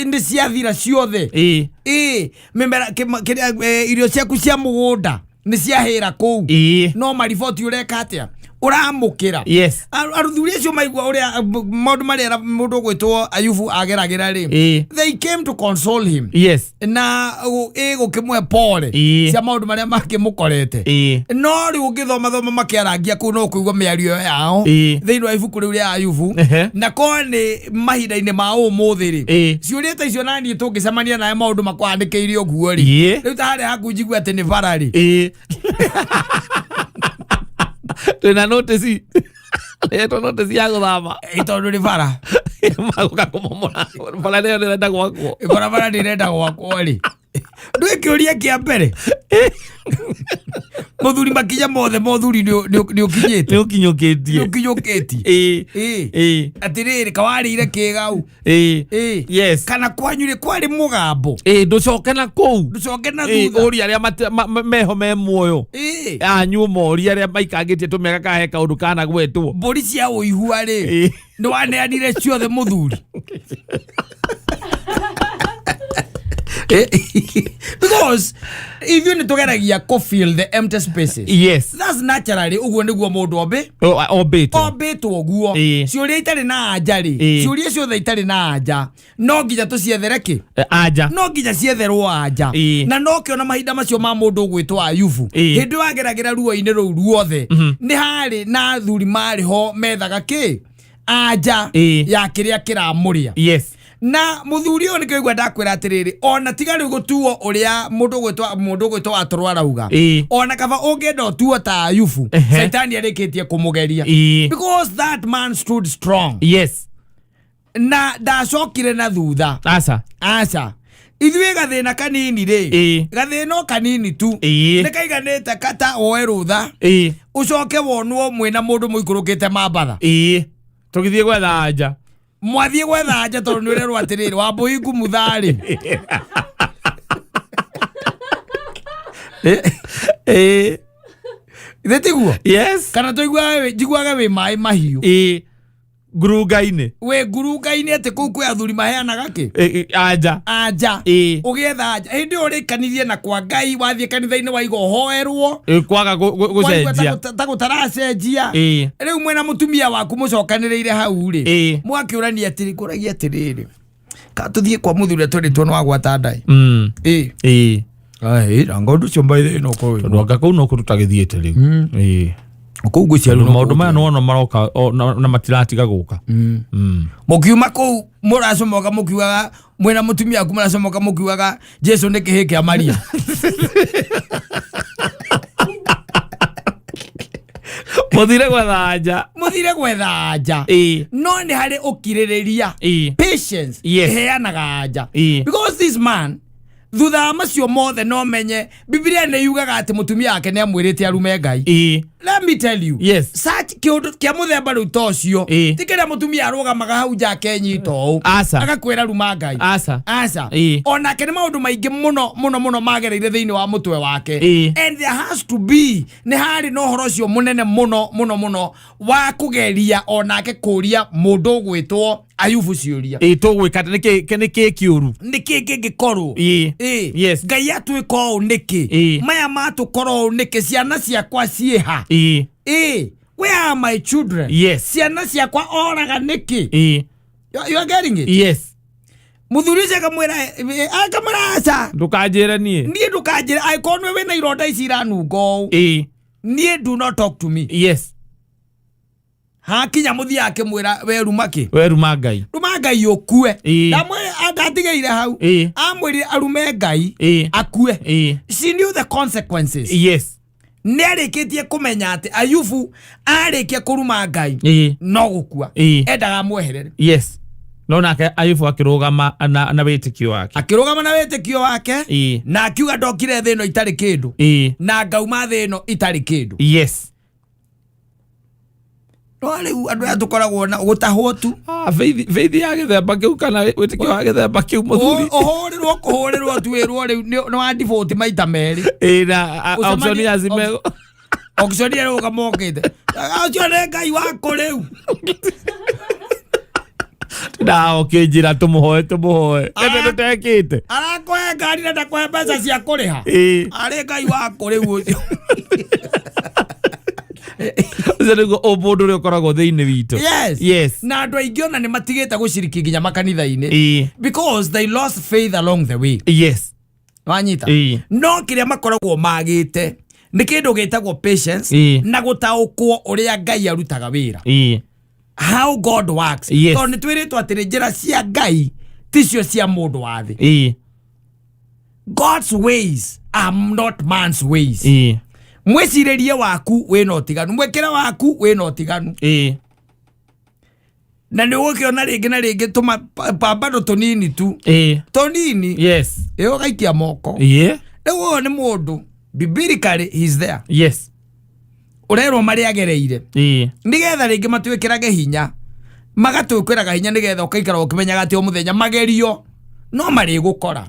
ndi ciathira ciothe mimera irio ciaku cia mugunda ni ciahira kuu no mariboti ureka atia uramukira aruthuri acio maigua uria maundu maria mundu gwitwo Ayubu ageragira ri they came to console him na gukimwe pole cia maundu maria makimukorete no riu ungithoma thoma makiarangia kuu no kuigua miario yao thiini wa ibuku riu ria Ayubu na ko ni mahinda-ini ma umuthi ri ciuria ta icio nani tungicemania nae maundu makwandikeirie uguo ri riu ta haria haku njigua ati ni bara ri Tuna notice Eto notice ya guthama. Ito ni bara. Maguka kumomora. Bara leo ndirenda gwakwo. Bara ndirenda gwakwo ri. Ndwe kiuria kia mbere. Mùthuri makinya mothe Mùthuri ni ukinyite. Ni ukinyukitie. Ni ukinyukitie. Atiriri kawarire kigau. Yes. Kana kwanyu ni kwari mugambo. Nducoke na kou. Nducoke na thutha. Uri aria meho me muoyo. Anyu mori aria maikangitie tumega kahe kaundu kana gwetwo. Mburi cia uihua ri. Ni waneanire ciothe Mùthuri. Because if you need to get fill the empty spaces, yes, that's naturally uguo niguo mundu obetwo uguo ciuria itari na anja ri ciuria ciothe itari na anja no nginya tuciethereki anja no nginya cietherwo anja na no kiona mahinda macio ma mundu gwitwa Ayubu hindi wageragira ruo-ini ruu ruothe ni hari na thuri mari ho methaga ki anja ya kiria kiramuria yes na Mùthuri uyu nikigwa ndakwira atiriri ona tigari gutuo uria mundu gwitwa atoro arauga ona kaba ungenda utuo ta Ayubu Saitani arikitie kumugeria because that man stood strong yes na ndacokire na thutha aca ithuĩ gathĩna kanini rĩ gathĩna kanini tu nĩkaiganĩte Katta woe rũtha ucoke wonwo mwĩna mũndũ mũikũrũkĩte mambatha tũgĩthiĩ gwetha anja mwathie gwetha anja tondu ni rerwa atiriri Wambui Ngumuthari Ithetiguo yes kana toigua jiguaga we mai mahiu nguruga-ini we nguruga-ini ati kuu kwi athuri maheanaga ki anja ugietha anja hindi uri kanithie na kwa Ngai wathie kanitha-ini waiga hoerwo kwaga gucenjia ta gutaracenjia riu mwena mutumia waku mucokaniriire hau ri mwakiurania atiri kuragia atiriri ka tuthie kwa Mùthuri twiritwo no agwata ndai rangondu cio mbaithe no ko we tondu anga kuu no kurutagithiete riu kou guciaru no maundu maya no maroka na matiratiga guka mukiuma kou muracomoka mukiugaga mwena mutumia aku muracomoka mukiugaga Jesu ni kihi kia Maria Muthire gwetha anja. No ni hari ukiririria. Patience. Heanaga anja. Because this man, thutha macio mothe no menye Biblia ne yugaga ati mutumia yake ne amwirite arume Ngai. Let me tell you. Such kia muthemba riu tocio. Tikira mutumia arugamaga hau njake nyito. Agakwira ruma Ngai. Ona kene maundu maingi muno magereire thiini wa mutwe wake. And there has to be ne hari no horo cio munene muno wa kugeria onake kuria mundu gwitwo Ayubu ciuria. Tugwikata niki kiuru. Niki gikorwo. Ngai atwiko niki. Maya matukoro niki ciana ciakwa cieha. Where are my children? Ciana ciakwa oraga niki. You are getting it? Mùthuri akamwira akamaraca. Ndukajira nie. Nie ndukajira. Aikonwe wena ironda icira nungo. Nie do not talk to me. Hakinya muthi yake mwira we rumaki. We ruma Ngai. Ruma Ngai okue. Ndamwe atatigeire hau. Amwiri arume Ngai akue. She knew the consequences. Ne areketie kumenya ati Ayubu arekia kuruma Ngai no gukua. Endaga mweherere. No nake Ayubu akirugama na witikio wake. Akirugama na witikio wake. Na akiuga ndokire thino itari kindu. Na ngauma thino itari kindu. Wale andu atukoragwo na gutahwo tu. Feithi ya githemba kiu kana witikio wa githemba kiu Muthuri. Kuhurirwo twirwo riu no wa default maita meri. Na auction ya zimego. Auction ya roga mokete. Auction Ngai wako riu. Na njira tumuhoe. Ende tutekite. Arakoe ngari na ndakoe mbeca cia kuriha. Ari Ngai wako riu ucio. Zero obodo ri okoragwo thiini witu. Na andu aingi ona ni matigite guciriki nginya makanitha-ini because they lost faith along the way. Wanyita. No kiria makoragwo magite ni kindu gitagwo patience na gutaukwo uria Ngai arutaga wira. How God works. So ni twiritwo atiri njira cia Ngai ticio cia mundu wa thi. God's ways are not man's ways. Mwecirerie waku we no tiganu, mwekera waku we no tiganu. Na ni ukiona ringi na ringi tuma pambano tonini tu. Tonini. Eo gaikia moko. Ewo ni mundu biblically he is there. Urero mari agereire. Nigetha ringi matwikirage hinya. Magatwikwiraga hinya nigetha ukaikara ukimenyaga ati o muthenya magerio no mari gukora.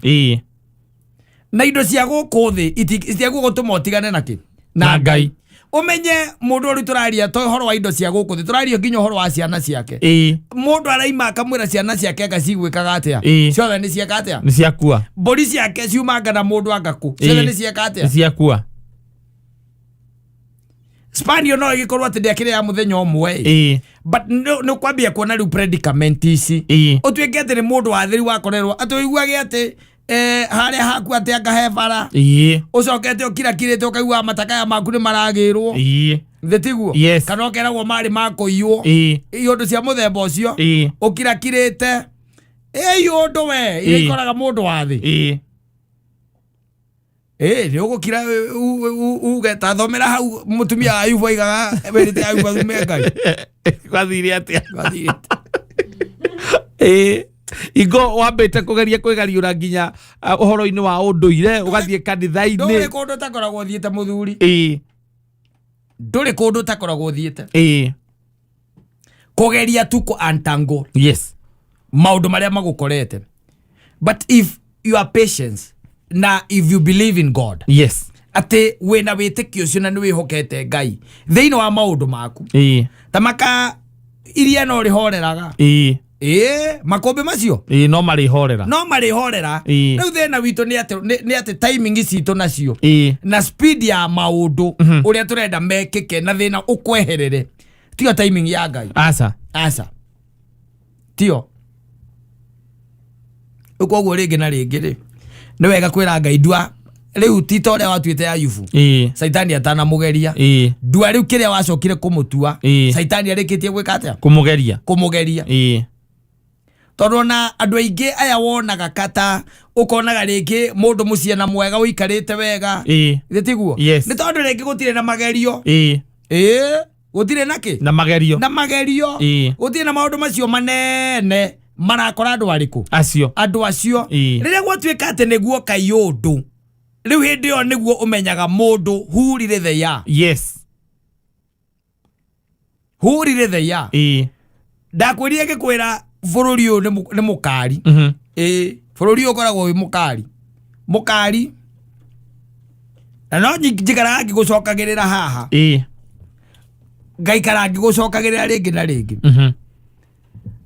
Na indo cia guku thi itiagu gutuma utigane naki na Ngai. Umenye mundu uri turaria to horo wa indo cia guku thi turaria nginya horo wa ciana ciake. Mundu araima akamwira ciana ciake agacigwikaga atia. Ciothe ni ciaka atia. Ni ciakua. Mbori ciake ciumaga na mundu agaku. Ciothe ni ciaka atia. Ni ciakua. Spanio no igikorwo ati ndekire ya muthenya omwe. But no kwambia kuona riu predicament ici. Utwekete ni mundu wa thiri wakorerwo atuiguage ati haria haku ati anga hebara. Ucokete ukirakirite ukaigua matakaya maku ni maragirwo. Thitiguo. Kana okeragwo mari makuiywo. Iondu cia muthemba ucio ukirakirite iondu we ikoraga mundu wa thi. Ni ugukira ugeta thomera hau mutumia Ayubu aigaga werite Ayubu athume Ngai. Gwathire atia. Igo wambete kugeria kwigariura nginya uhoro-ini wa unduire ugathie kanitha-ini. Nduri kundu takoragwo thiete muthuri. Nduri kundu takoragwo thiete. Kugeria tu ku untangle. Maundu maria magukorete. But if you are patient na if you believe in God. Ate wena witikio cio na ni wihokete Ngai thiini wa maundu maku. Tamaka iria no rihoreraga. Makombe macio no marihorera. Riu thina witu ni ati timing citu nacio na speed ya maundu uria turenda mekike na thina ukweherere tio timing ya Ngai. Asa tio ukogwo ringi na ringi ri ni wega kwira Ngai ndua riu tito ria watuite Ayubu. Saitani atana mugeria. Ndua riu kiria wacokire kumutua. Saitani arikitie gwika atia? Kumugeria. tondu na andu aingi aya wonaga Katta ukonaga ringi mundu muciana mwega uikarite wega tiguo ni tondu ringi gutire na magerio gutire naki na magerio gutire na maundu macio manene marakora andu ariku andu acio riria gwatuika ati niguo kayundu riu hindi yo niguo umenyaga mundu hurire theya hurire theya ndakwirie gikwira bururi uyu ni mukari bururi ukoragwo wi mukari na no njikara ngigucokagirira haha ngaikara ngigucokagirira ringi na ringi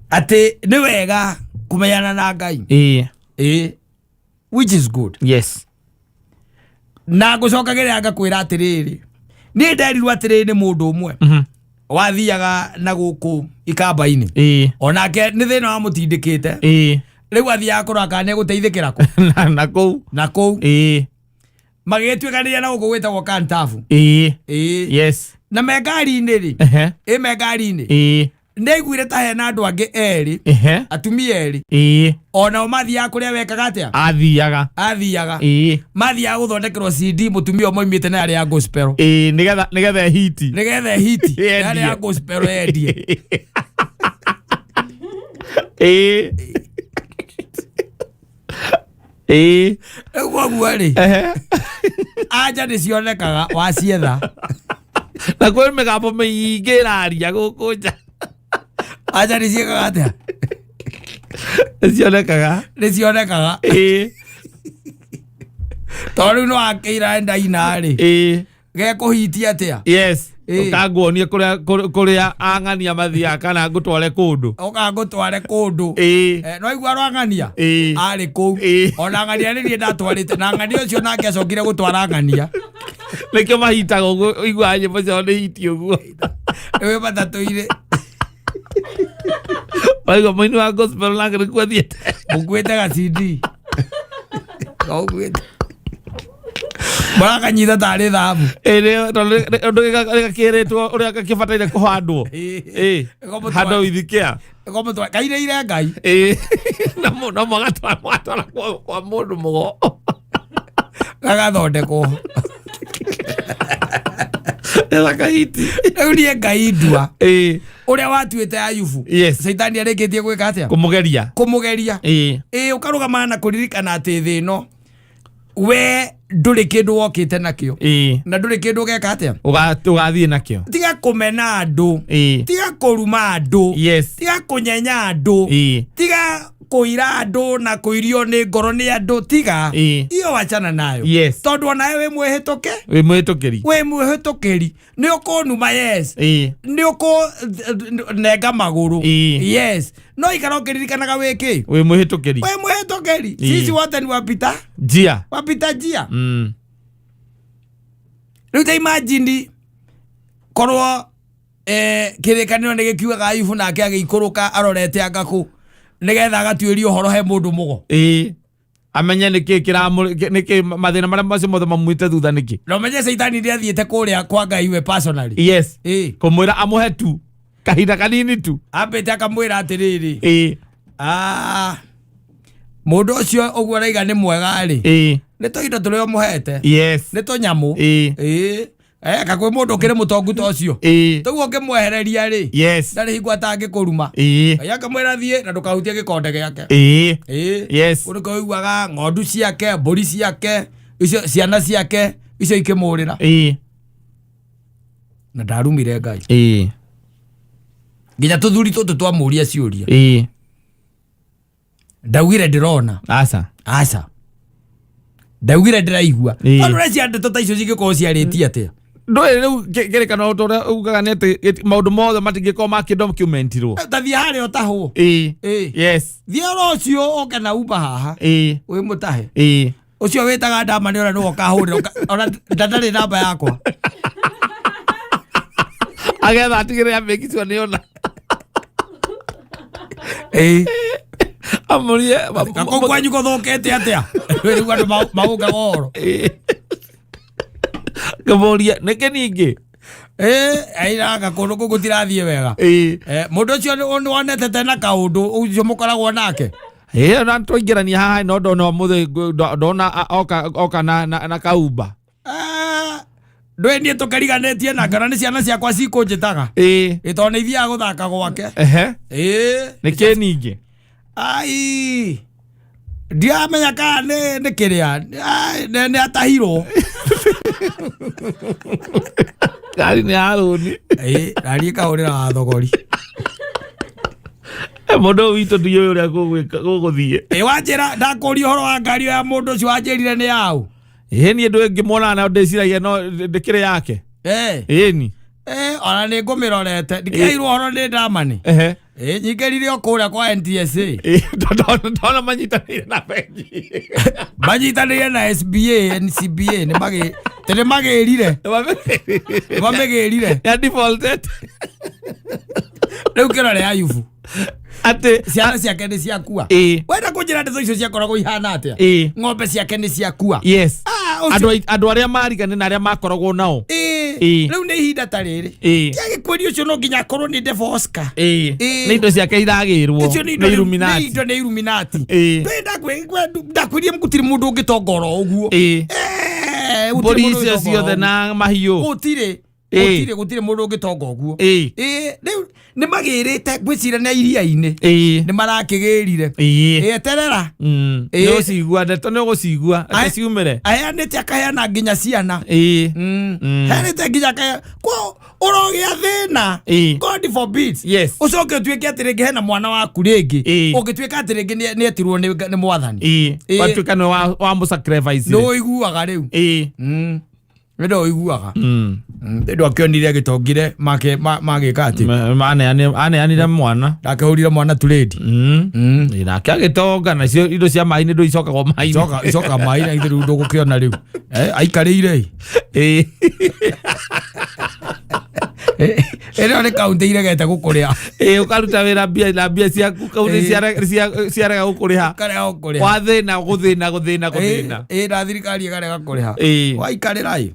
ati ni wega kumenyana na Ngai which is good na ngucokagirira ngakwira atiriri ni nderirwo atiriri ni mundu umwe wathiaga na guku ikamba-ini onake ni thina wa mutindikite riu athiaga kuraka ne guteithikira ku na kou magituikaniria na guku gwitagwo kantafu na megari-ini ri megari-ini ndaiguire ta hena andu angi eri atumia eri ona mathiaga kuria wekaga atia athiaga mathiaga guthondekerwo CD mutumia moimite na ya gospel nigetha hiti na ya gospel endie gwari aja nicionekaga wacietha na kwĩ mĩgambo mĩingĩ ĩraria gũkũ nja aja niciekaga atia nĩcionekaga tondu no akĩira ndaina rĩ gekuhitia atia ukanguonie kuria ang'ania mathiaga kana ngutware kundu no igua rwang'ania ari kuu ona ang'ania nĩ niĩ ndatwarĩte na ang'ania ũcio nake acokire gũtwara ang'ania nĩkĩo mahitaga ũguo igua nyĩmbo ciao nĩ hiti ũguo wĩ matatũ-inĩ waigua mũini wa gospel nake nĩkuo athiĩte mũkuĩte ga CD marakanyita tarĩ thabu ũndũ gĩgakĩrĩtwo ũrĩa gakĩbataire kũhandwo handũ ithikĩa kairĩire Ngai no magatwara kwa mũndũ mũgo gagathondekwo kahiti rĩu niĩ Ngai ndua ũrĩa watuĩte Ayubu Saitani arĩkĩtie gwĩka atĩa kũmũgeria ũkarũgamana na kũririkana atĩ thĩ ĩno we ndũrĩ kĩndũ wokĩte nakĩo na ndũrĩ kĩndũ ũgeka atĩa ũgathiĩ nakĩo tiga kũmena andũ tiga kũruma andũ tiga kũnyenya andũ tiga kũira andũ na kũirio nĩ ngoro nĩ andũ tiga iyo wachana nayo tondũ onawe wĩ mwĩhĩtũkĩri nĩ ũkũnuma nĩ ũkũnenga magũrũ no ikara ũkĩririkanaga wĩkĩ wĩ mwĩhĩtũkĩri sisi wote ni wapita njia rĩu ta imagine korwo kĩrĩkanĩro nĩ gĩkiugaga Ayubu nake agĩikũrũka arorete angakũ nigetha agatuĩrio ũhoro he mũndũ mũgo amenye nĩkĩ mathĩna marĩa macio mothe mamwĩte thutha nĩkĩ na ũmenye Saitani nĩ athiĩte kũrĩa kwa Ngai we personally kũmwĩra amũhe tu kahinda kanini tu ambĩte akamwĩra atĩrĩrĩ mũndũ ũcio ũguo araiga nĩ mwega rĩ nĩ tũindo tũrĩa ũmũhete nĩ tũnyamũ kakwĩ mũndũ ũkĩrĩ mũtongu ta ũcio tũguo ũkĩmwehereria rĩ ndarĩ hingo atangĩkũruma Ngai akamwĩra thiĩ na ndũkahutie gĩkonde gĩake ũrĩko ũiguaga ng'ondu ciake mbũri ciake icio ciana ciake icio ikĩmũrĩra na ndarumire Ngai nginya tũthuri tũtũ twamũria ciũria ndaugire ndĩrona aca ndaugire ndĩraigua tondũ rĩcia ndeto ta icio cingĩkorwo ciarĩtie atĩa ndũĩ rĩu kĩrĩkanĩro ũrĩa ugaga nĩ atĩ maũndũ mothe matingĩkorwo makĩdocumentirwo tathiĩ harĩa ũtahwo thiĩ oro ũcio oke na umba haha wĩ mũtahe ũcio wĩtaga ndamani ũrĩa nĩwe ũkahũrĩra ona ndarĩ namba yakwa agetha atigĩrĩra make sure nĩona amũrie gakũ kwanyu gũthũkĩte atĩa rĩu andũ magũkaga oro ngamũria nĩkĩ ningĩ airaga kundu gutirathie wega mundu ucio wonete tena kaundu ucio mukoragwo nake na twaingirania haha no ndona muthe ndona oka na kaumba ndwendie tukariganetie na kana ni ciana ciakwa cikunjitaga itone ithia guthaka gwake niki ningi ai ndiamenya kana ni kiria ni atahirwo gari ni aruni gari kaurira wa thogori mundu witu ndiyo uria guguthie wanjira ndakuria horo wa ngari ya mundu ucio wanjirire ni yau ni ndu ngimona na ndiciragia no ndikire yake ni ona ni ngumirorete ndikairwo horo ni ndamani nyigerire okuria kwa NTSA ndona manyitanire na bengi manyitanire na SBA NCBA ni magirire ya defaulted riu kirore ya yufu ate ciana ciake ni ciakua wenda kunjira ndeto icio ciakoragwo ihana atia ng'ombe ciake ni ciakua andu aria marigane na aria makoragwo nao riu ni ihinda ta riri kiagikuiri ucio no nginya akorwo ni Devoska ni indo ciake iragirwo ni Illuminati ndakwirie mgutiri mundu ungitongora uguo mburi icio ciothe na mahiu gutire mundu ungitonga uguo riu ni magirite gwicira na iria-ini ni marakigirire eterera ni ucigua ndeto ni ugucigua ati ciumire ayanite akaheana nginya ciana ayanite nginya akaya ko urogia thina God forbid ucoke tuike ati ringi hena mwana waku ringi ungituika ati ringi ni etirwo ni mwathani watuika ni wa musacrifice no iguaga riu ndo iguaga ndo akionire agitongire magika ati aneanire mwana ndakahurire mwana turedi nake agitonga nacio indo cia mai ndo icokagwo mai icoka mai na ithiru ndugukiona riu aikarire ero ni kaunti iregete gukuria ukaruta wira mbia ciaku kaunti ciarega gukuriha wathina guthina na thirikari ikarega kuriha waikarirai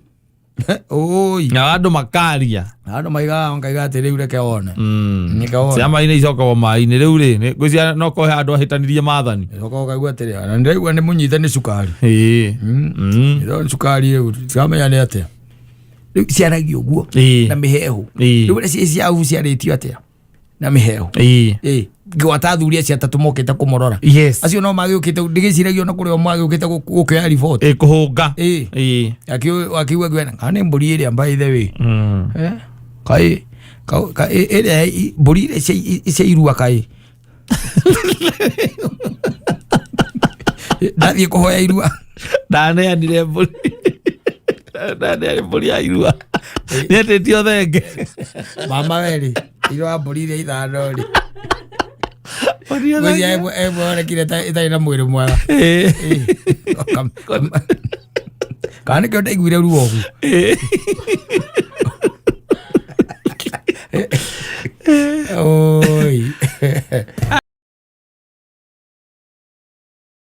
na andu makaria andu maiga ati riu reke wone ciama ine icokagwo mai-ini riu ri ngwiciria no kohe andu ahitanirie mathani icokaga kaigua atiri na ndirigua ni munyite ni cukari ndo cukari riu ciamenya ni atia riu ciaragio uguo na mihehu riu cia ciahu ciaritio atia na mihehu ngwata thuria cia tatu mokite kumorora acio no magiukite ndigiciragio na kuria magiukite gukioya report kuhunga akiwa gwena kana mburi iria by the way kai iria mburi iria irua kai ndathie kuhoya irua ndaneanire mburi ya irua nietitio thenge mama weri irua mburi iria ithano ri erekire itarĩ na mwĩrĩ mwega kana nĩkĩo ndaiguire ruo ũgu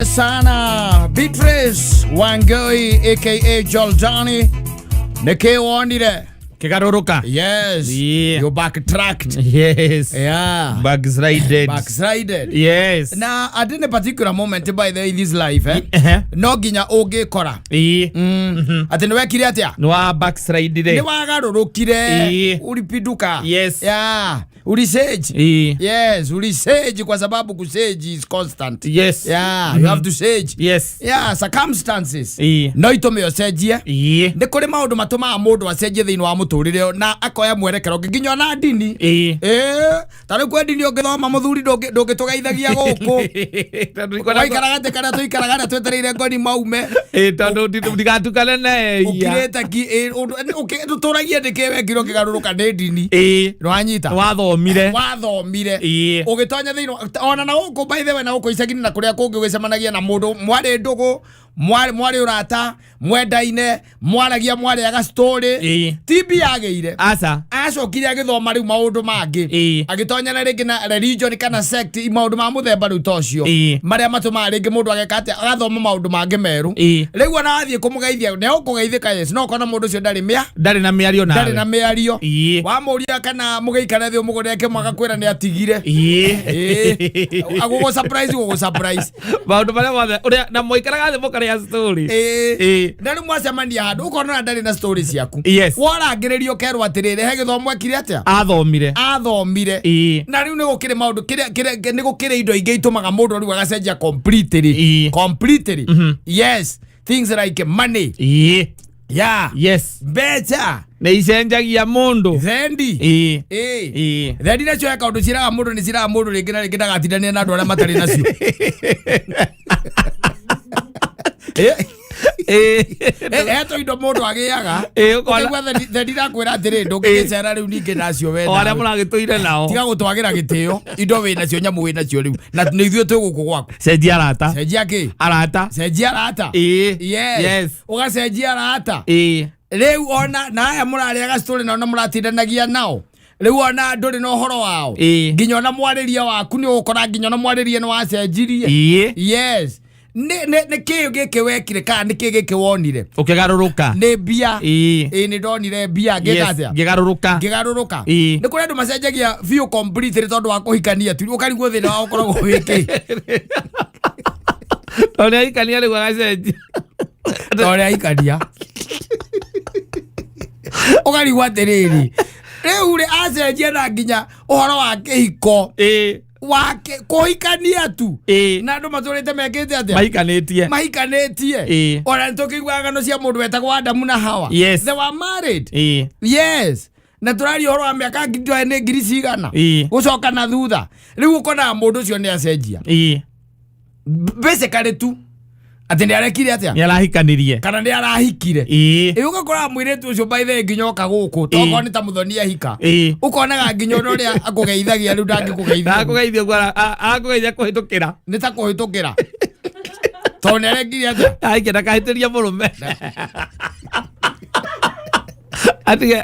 sana Beatrice Wangui aka Joldani nĩkĩ wonire kigaruruka you backtracked backslided na at any particular moment by the in this life no ginya ungikora ati ni wekire atia ni wa backslide ni wagarurukire ulipiduka uliseji uliseji kwa sababu kuseji is constant you have to sage circumstances no itume osejie ndi kuri maundu matuma mundu acenjie thiini wa muturire na akoya mwerekero nginya na ndini tari kwa ndini ungithoma muthuri ndungitugeithagia guku waikaraga te kana tuikaraga twetereire ngoni maume tondu ndigatukane na ukireta ki tuturagie ndike wekiro kigaruruka ndi ndini rwanyita wathomire ugitonya thiini ona na guku by the way na guku icagini na kuria kungi gwicemanagia na mundu mwari ndugu mwari urata mwendaine mwaragia mwari aga story TB yageire acokire agithoma riu maundu mangi agitonya na ringi na religion kana sect maundu ma muthemba riu tocio maria matuma ringi mundu agekate agathoma maundu mangi meru riu ana athie kumugeithia ne ukugeithika yes no kona mundu cio ndari na miario nawe ndari na miario wa muria kana mugeikana thio mugoreke mwaka kwira ni atigire agugo surprise maundu maria mothe uria na moikaraga thio mukaria story ndari mwacemania handu ukona ndari na story ciaku warangiririo kerwa atirire he githomo ekire atia athomire na riu ni gukire maundu ni gukire indo ingi itumaga mundu riu agacenjia completely yes things like money Mbeca ne icenjagia mundu thendi na cio kaundu ciraga mundu ni ciraga mundu ringi na ringi ndagatindania na andu aria matari nacio eto indo mundu agiaga ukigwa thendi ndakwira atiri ndungigicera riu ningi nacio wenda aria muragituire nao tiga gutwagira gitio indo wi nacio nyamu wi nacio riu na ni ithuĩ twĩ gũkũ gwaku cenjia arata cenjia arata yes ugacenjia arata riu ona na aya mũrarĩaga story na ona mũratindanagia nao riu ona ndũrĩ na ũhoro wao nginya ona mwarĩria waku nĩ ũgũkora nginya ona mwarĩria nĩ wacenjirie yes ne kiyo gike wekire kana ne kiyo gike wonire ukigaruruka ne bia ni ndonire bia ngekatia ngigaruruka ni kuri andu macenjagia view complete tondu wa kuhikania tu ukarigwo thina wa ukoragwo wiki tondu ahikania riu agacenjia tondu ahikania ukarigwo atiriri riu ri acenjia na nginya uhoro wa kihiko wake kuhikania tu na andu maturite mekite atia mahikanĩtie ona ntukigwa ngano cia mundu wetagwo Adamu na Hawa they were married yes na turari horo wa miaka ngiri cigana gucoka na thutha riu ukona mundu ucio ni acenjia basically tu ati ni arekire atia ni arahikanirie kana ni arahikire ugakora mwiritu ucio by the nginyoka guku toko ni ta muthonia hika ukonaga nginyo uria akugeithagia riu akugeithia kuhitukira ni ta kuhitukira to ni arekire atia aikira kahitiria murume atige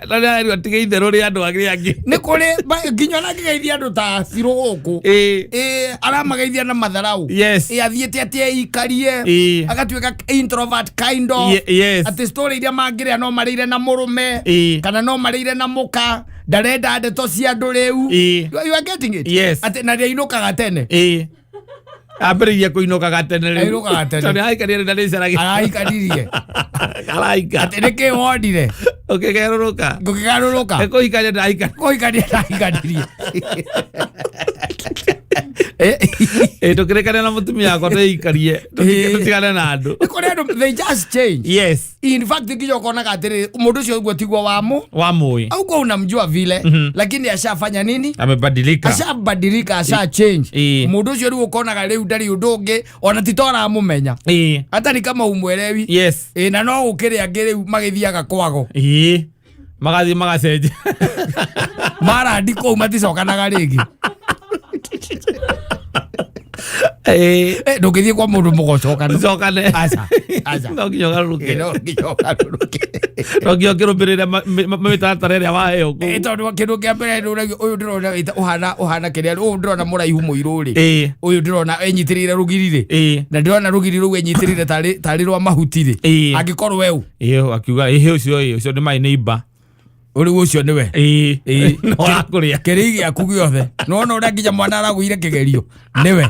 itherũ rĩa andũ arĩa angĩ nĩ kũrĩ nginya ona ngĩgeithia andũ ta Cirũ gũkũ aramageithia na matharau athiĩte atĩ eikarie agatuĩka introvert kind of atĩ story iria mangĩrĩa no marĩire na mũrũme kana no marĩire na mũka ndarenda ndeto cia andũ rĩu you are getting it atĩ na rĩinũkaga tene ambĩrĩirie kũinũkaga tene rĩu tondũ aikaririe na rĩcaragia araikaririe atĩ nĩkĩ wonire ũkĩgarũrũka kũhikania ndaikanirie tũkĩrĩkania na mũtumia wakwa twĩikarie tũtigane na andũ nĩ kũrĩ andũ they just change in fact nginya ũkonaga atĩrĩ mũndũ ũcio ũguo tiguo wamũĩ auko unamjua vile lakini ashafanya nini amebadilika asha change mũndũ ũcio rĩu ũkonaga rĩu ndarĩ ũndũ ũngĩ ona titora amũmenya atari kama umwelewi na no ũkĩrĩ angĩ rĩu magĩthiaga kwago magathiĩ magacenjia marandi kũu maticokanaga rĩngĩ ndũngĩthiĩ kwa mũndũ mũgocokane no nginya ũgarũrũke no nginya ũkĩrũmĩrĩre mĩtaratara ĩrĩa waheo kũu tondũ kĩndũ kĩa mbere ũyũ ndĩrona ũhana kĩrĩa ũyũ ndĩrona mũraihu mũirũ-rĩ ũyũ ndĩrona enyitĩrĩire rũgiri-rĩ na ndĩrona rũgiri rũu enyitĩrĩire tarĩ rwa mahuti-rĩ angĩkorwo weũ akiuga ũcio nĩ my neighbor uri ucio niwe no akuria kiri giaku giothe no uria nginya mwana aragwire kigerio niwe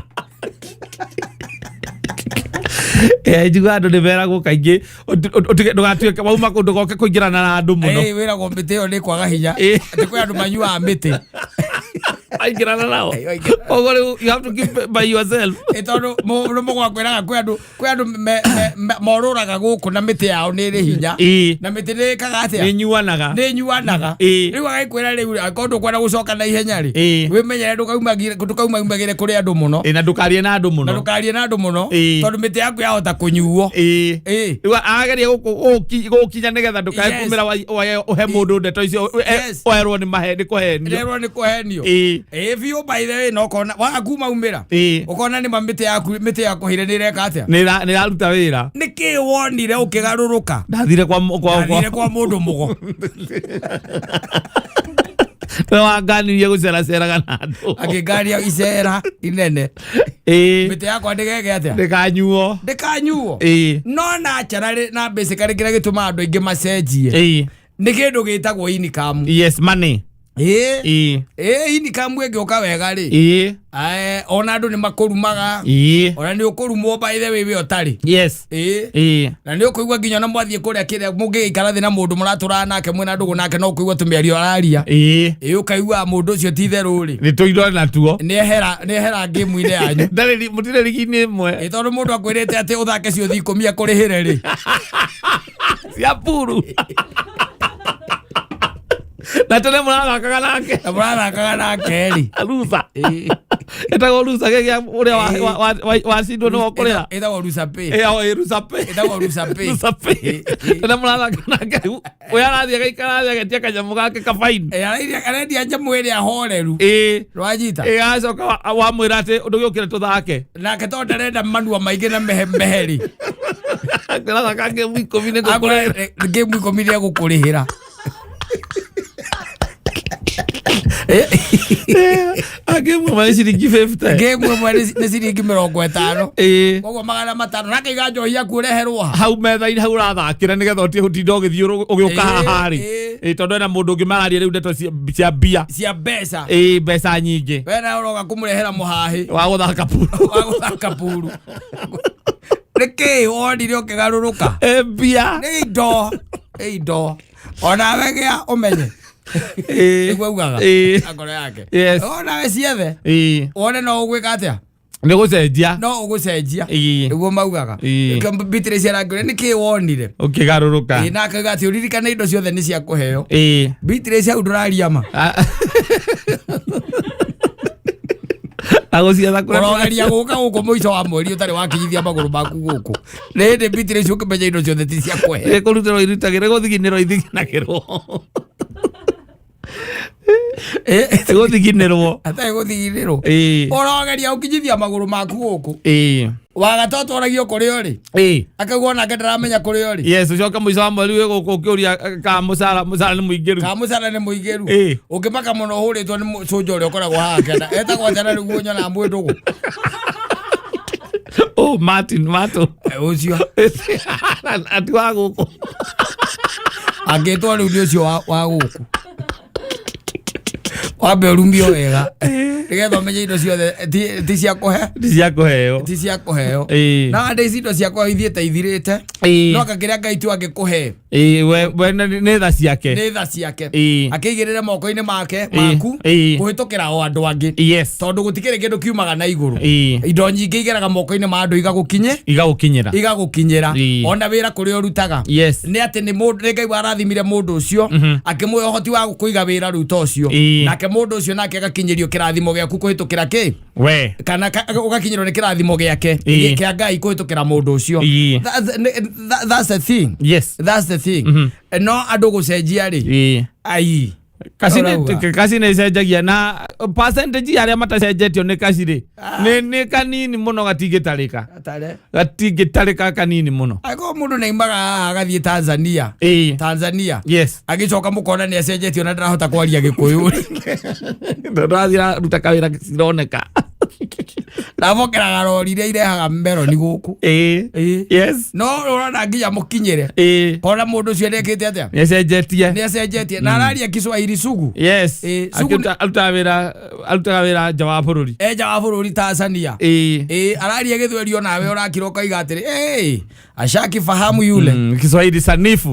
njuga andu ni meragwo kaingĩ ndugatuĩke wauma kũndũ goke kũingĩrana na andũ mũno wĩragwo mĩtĩ ĩyo nĩ kwaga hinya atĩ kwĩ andũ manyuaga mĩtĩ aingĩrana nao koguo rĩu you have to keep by yourself tondũ mũrũmũ gwakwĩraga kwĩ andũ morũraga gũkũ na mĩtĩ yao nĩ ĩrĩ hinya na mĩtĩ nĩ ĩkaga atĩa nĩ nyuanaga rĩu agĩkwĩra rĩu akorwo ndũkwenda gũcoka na ihenya rĩ wĩmenyere ndũkaumagĩre kũrĩ andũ mũno na ndũkarie na andũ mũno tondũ mĩtĩ yaku yahota kũnyuo rĩu ageria gũkinya nĩgetha ndũkae kumĩra ũhe mũndũ ndeto icio oerwo nĩ kũhenio Vio by the way no kona wa kuma umira ukona ni mamite yaku hire ni reka atia ni raruta wira niki wonire ukigaruruka ndathire kwa mundu mugo waganirie guceraceraga na andu akigaria icera inene mite yakwa ndigege atia ndikanyuo no na charare na basically kira gituma andu ingi macenjie ni kindu gitagwo income. Yes, money. Income ĩngĩũka wega rĩ ona andũ nĩ makũrumaga ona nĩ ũkũrumwo by the way we ũtarĩ. Yes. Na nĩ ũkũigua nginya na mwathiĩ kũrĩa kĩrĩa mũngĩikara thĩ na mũndũ mũratũrana nake mwĩna ndũgũ nake no ũkũigua tũmĩario araria ũkaigua mũndũ ũcio ti therũ rĩ nĩ tũirwo natuo nĩehera game-inĩ yanyu mũtirĩ rigi-inĩ ĩmwe tondũ mũndũ akwĩrĩte atĩ ũthake cio thi 10 akũrĩhĩre rĩ cia puru na tene mũrathakaga nake ri rusa etagwo rusa gĩgĩa ũrĩa wacindwo nĩwo kũrĩa etagwo rusa pay etagwo rusa pay tene mũrathaka nake ũyũ arathiĩ agaikara thĩ agetia kanyamũ gake kabaini arendia nyamũ ĩrĩa horeru rwanyita agacoka wamwĩra atĩ ũndũ gĩũkĩre tũthake nake tondũ ndarenda manua maingĩ na meheri arathaka ngemu 10 nĩgũkũrĩhĩra Game mwa ciringi 50 game mwa ni ciringi 50 koguo magana matano nake iganjohia kureherwo hau metha-inĩ hau ũrathakĩra nĩgetha ũtige gũtinda ũgĩthiĩ ũgĩũka haha rĩ tondũ ena mũndũ ũngĩ mararia rĩu ndeto cia mbia cia mbeca mbeca nyingĩ wena ũroga kũmũrehera mũhahi wa gũthaka puru nĩkĩ wonire ũkĩgarũrũka mbia nĩ indo ona wegea ũmenye nĩguo ugaga akoro yake ona we ciethe wone no ũgwĩka atĩa nĩ gũcenjia no ũgũcenjia nĩguo maugaga mbitĩrĩ ciarangĩre nĩkĩ wonire ũkĩgarũrũka na akauga atĩ ũririkane indo ciothe nĩ cia kũheo mbitĩrĩ ciau ndũraria ma agũcietha ũrogeria gũka gũkũ mũico wa mweri ũtarĩ wakinyithia magũrũ maku gũkũ nĩ hĩndĩ mbitĩrĩ ciũ ũkĩmenya indo ciothe ti cia kũheo kũrutĩrwo irutagĩre gũthiginĩrwo ithiginagĩrwo gũthiginĩrwo atarĩ gũthiginĩrwo ũrogeria ũkinyithia magũrũ maku gũkũ wagatatũ oragio kũrĩa ũrĩ akaigua nake ndaramenya kũrĩa ũrĩ yes ũcoka mũico wa mweri wĩ gũkũ ũkĩũria ka mũcara nĩ mũingĩru ũkĩmaka mũno ũhũrĩtwo nĩ cũnja ũrĩa ũkoragwo haha kenda etagwo atĩa na nĩguo nyonaga mwĩndũgũ Martin ũcio ati wa gũkũ angĩtwo rĩu nĩ ũcio wa gũkũ wambe ũrumio wega nĩgetha ũmenye indo ciothe ti cia kũheo na andũ ici indo cia kũheo ithiĩte ithirĩte no kakĩrĩa Ngai tu angĩkũhe nĩ tha ciake akĩigĩrĩre moko-inĩ make maku kũhĩtũkĩra o andũ angĩ tondũ gũtikĩrĩ kĩndũ kiumaga na igũrũ indo nyingĩ igeraga moko-inĩ ma andũ igagũkinyĩra ona wĩra kũrĩa ũrutaga nĩ atĩ nĩ Ngai warathimire mũndũ ũcio akĩmũhe ũhoti wa kũiga wĩra rĩu ta ũcio nake mũndũ ũcio nake agakinyĩrio kĩrathimo gĩaku kũhĩtũkĩra kĩ kana ũgakinyĩrwo nĩ kĩrathimo gĩake kĩa Ngai kũhĩtũkĩra mũndũ ũcio that's the thing no andũ gũcenjia rĩ kasi nĩ cenjagia na percentage ya arĩa matacenjetio nĩ kasi rĩ nĩ kanini mũno gatingĩtarĩka kanini mũno agĩkorwo mũndũ nĩaimaga haha agathiĩ Tanzania agĩcoka mũkona nĩ acenjetio na ndarahota kwaria Gĩkũyũ ndĩrathiĩ ruta kawĩra cironeka ndabokeraga rori iria irehaga meroni gũkũ no ũrona nginya mũkinyĩre ona mũndũ ũcio nĩekĩte atĩa nĩacenjetie na araria Kiswahili sugu arutaga wĩra nja wa bũrũri Tanzania araria Gĩthweri nawe ũrakira ũkaiga atĩrĩ ashakifahamu yule Kiswahili sanifu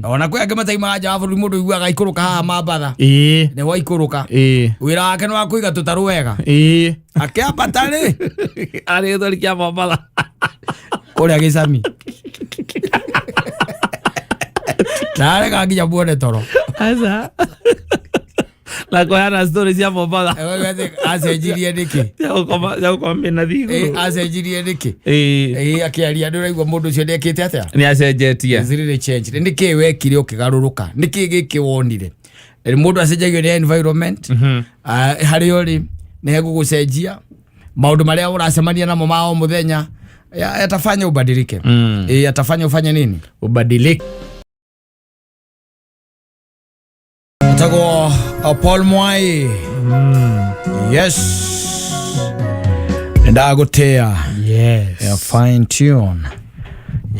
ona kwĩ angĩ mataimaga nja wa bũrũri mũndũ iguaga ikũrũka haha Mambatha nĩ waikũrũka wĩra wake nĩ wa kũiga tũtarũ wega akĩambata rĩ arĩ Gĩthweri kĩa Mambatha kũrĩa Gĩcami narega nginya muone toro na kũheana story cia Mombatha acenjirie nĩkĩ acenjirie nĩkĩ akĩaria andũ ũraigua mũndũ ũcio nĩekĩte atĩa nĩ acenjetie nĩkĩ wekire ũkĩgarũrũka nĩkĩ gĩkĩ wonire mundu acenjagio ni environment hari uri ni gugucenjia maundu maria uracemania namo mao muthenya yatafanya ubadilike. Yatafanya ufanye nini? Ubadilike. Tago Paul Mwai. Yes. Ndagotea. Yes. Fine tune.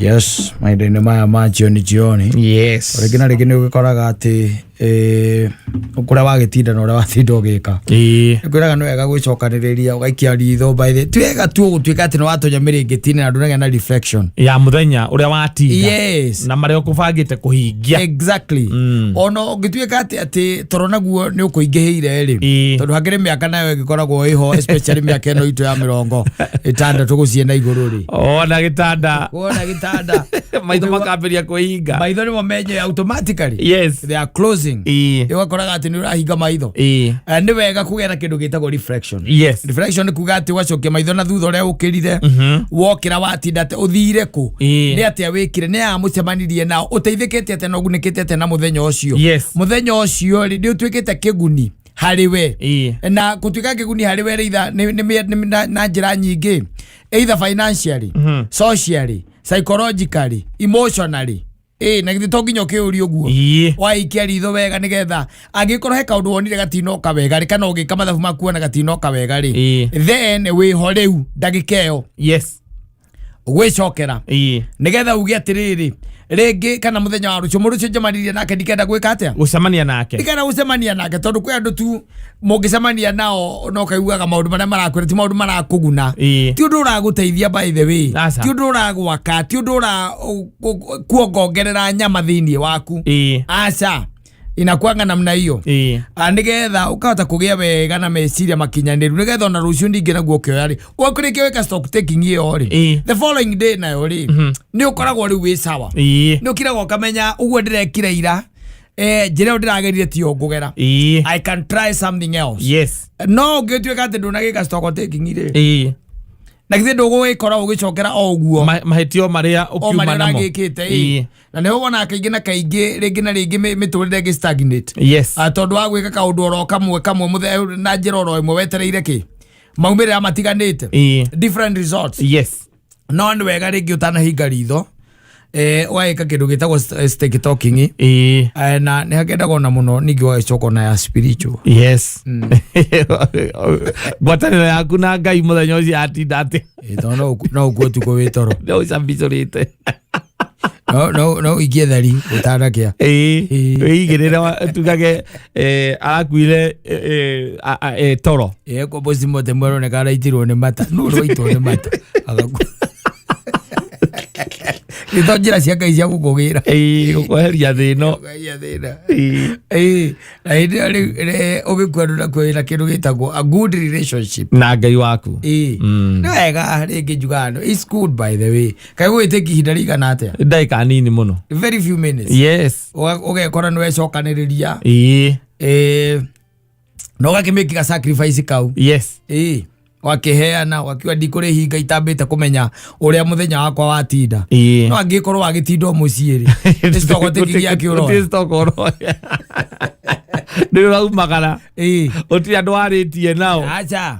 Yes, maindeni maya ma jioni. Yes. Regina ugikoraga ati ukura wagitinda na ura wathinda ugika. Ngwiraga no wega gwicokaniriria ugaikia ritho by the twega tu gutwika ati no watonya miringitini na nduraga na reflection ya muthenya uria watinda. Yes. Na maria ukubangite kuhingia. Exactly. Ono ngitwika ati toro naguo ni ukuingihiire ri tondu hangire miaka nayo gikoragwo iho especially miaka eno itu ya 60 tugucie na iguru ri ona gitanda maitho makambiria kuhinga maitho ni momenye automatically. Yes, they are closing. Iwakoraga ati ni urahinga maitho. Ni wega kugera kindu gitagwo reflection. Yes. Reflection ni kuga ati wacokia maitho na thutha uria ukirire wokira watinda ati uthire ku ni ati awikire ni amucemanirie nao uteithikite ati na ugunikite ati na muthenya ucio. Yes. Muthenya ucio ri ni utwikite kiguni hariwe na kutwika kiguni hariwe ritha na njira nyingi either financially, socially, psychologically, emotionally. Na githito nginyo kiuri uguo waikia ritho wega nigetha angikorwo he kaundu wonire gatinoka wega ri kana ugika mathabu makuona gatinoka wega ri then we horeu ndagikeo. Yes. Gwicokera nigetha uge atiriri ringi kana muthenya wa rucio murucio njamanirie nake ndikenda gwika atia gucemania nake ndikenda gucemania nake tondu kwi andu tu mungicemania nao no kaiguaga maundu maria marakwira ti maundu marakuguna ti undu uraguteithia by the way ti undu uragwaka ti undu kuongongerera nyama thiini waku aca inakuanga namna hiyo nigetha ukahota kugia wega na meciria makinyaniru nigetha ona rucio ndingi naguo kioyari ukurike weka stock taking iyo ri the following day nayo ri ni ukoragwo riu wi sawa ni ukiragwo kamenya uguo ndirekire ira njira ndiragerire ti ngugera I can try something else. Yes. No ngitweka ati ndunagika stock taking ri na githe ndugwikora ugicokera o uguo mahetio maria ukiuma namo na ne wona kaingi na kaingi ringi na ringi miturire gi stagnate. Yes. Tondu wa gwika kaundu oro kamwe muthe na njira oro imwe wetereire ki maumirira matiganite different results. Yes. No ni wega ringi utanahinga ritho waika kindu gitagwo stick talking na ni hakendaga na muno ningi wagicoko na ya spiritual. Yes. Gwataniro yaku na Ngai muthenya ucio atinda ati no uguo tu gwitoro no cambicurite no igethari utanakia igirira tugage arakuire toro ko bosi mote mwero ne kara itirwo ne mata no ro itwo ne mata agaku ito njira cia Ngai cia gukugira gukoheria thino ugikwendu na kwina kindu gitagwo a good relationship na Ngai waku no wega ringi njugano is good by the way kai gwite kihinda rigana atia ndaika nini muno very few minutes. Yes. Ugekora ni wecokaniriria no gakimikika sacrifice kau. Yes. Wakiheana wakiwa ndikuri hinga itambite kumenya uria muthenya wakwa watinda no angikorwo wagitinda muciiri tistogotekiria kiuro tistokoro ndio umagara uti andu aritie nao acha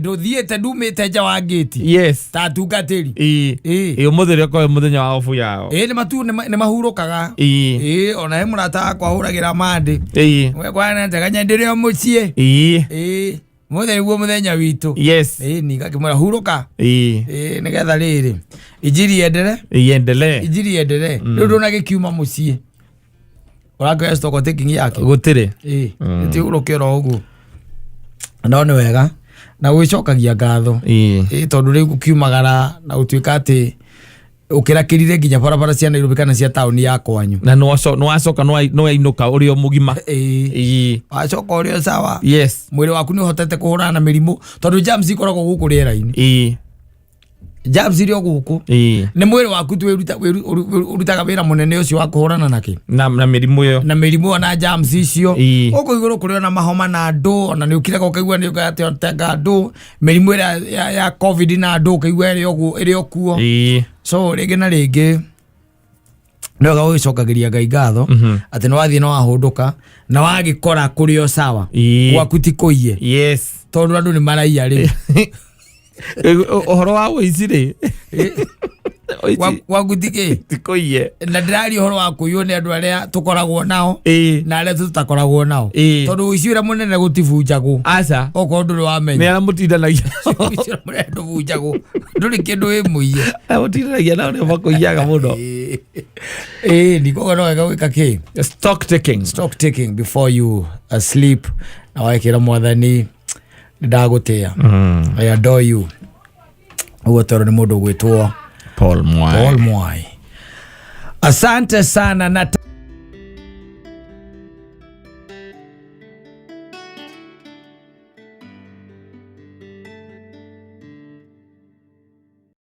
ndu thiete ndumite nja wa gate. Yes. Tatungatiri umuthiri ko muthenya wa ofu yao ni matu ni mahurukaga ona he murata akwa huragira mandi we kwana njaganya ndirio mucie muthenya guo muthenya witu. Yes. Ni gakimura huruka nigetha riri ijiri endele ndu na gikiuma mucie urako stock taking yake gutire ti urukira ugu no ni wega na gwicokagia ngatho tondu riu gukiumagara na utwika ati ukirakirire nginya barabara cia Nairobi kana cia tauni ya kwanyu na no wacoka no ainuka urio mugima wacoka urio sawa. Yes. Mwiri waku ni hotete kuhurana na mirimu tondu germs ikoragwo guku riera-ini germs irio guku ni mwiri waku tu urutaga wira munene ucio wa kuhurana naki na mirimu yo na mirimu na germs icio uko iguru kurio na mahoma na ndu ona ni ukiraga ukaigua ni ukate otega ndu mirimu ya covid na ndu ukaigua iri okuo so ringi na ringi no ga wicokagiria Ngai ngatho ati no wathie no ahunduka na wagikora kurio sawa gwaku ti kuiye yes tondu andu ni maraia ri ohoro wa wici ri wagutike tikoiye na ndirari ohoro wa kuiyo ni andu aria tukoragwo nao na aria tutakoragwo nao tondu uciira munene gutibunjagu aca oko nduri wamenya ni ara mutindanagia uciira munene ndubunjagu nduri kindu wi muiye mutindanagia nao ni makuiyaga muno ndikoga no wega gwika ki stock taking before you sleep na waikira mwathani ndagutia I adore you ugo toro ni mundu gwitwo Paul Mwai. Asante sana na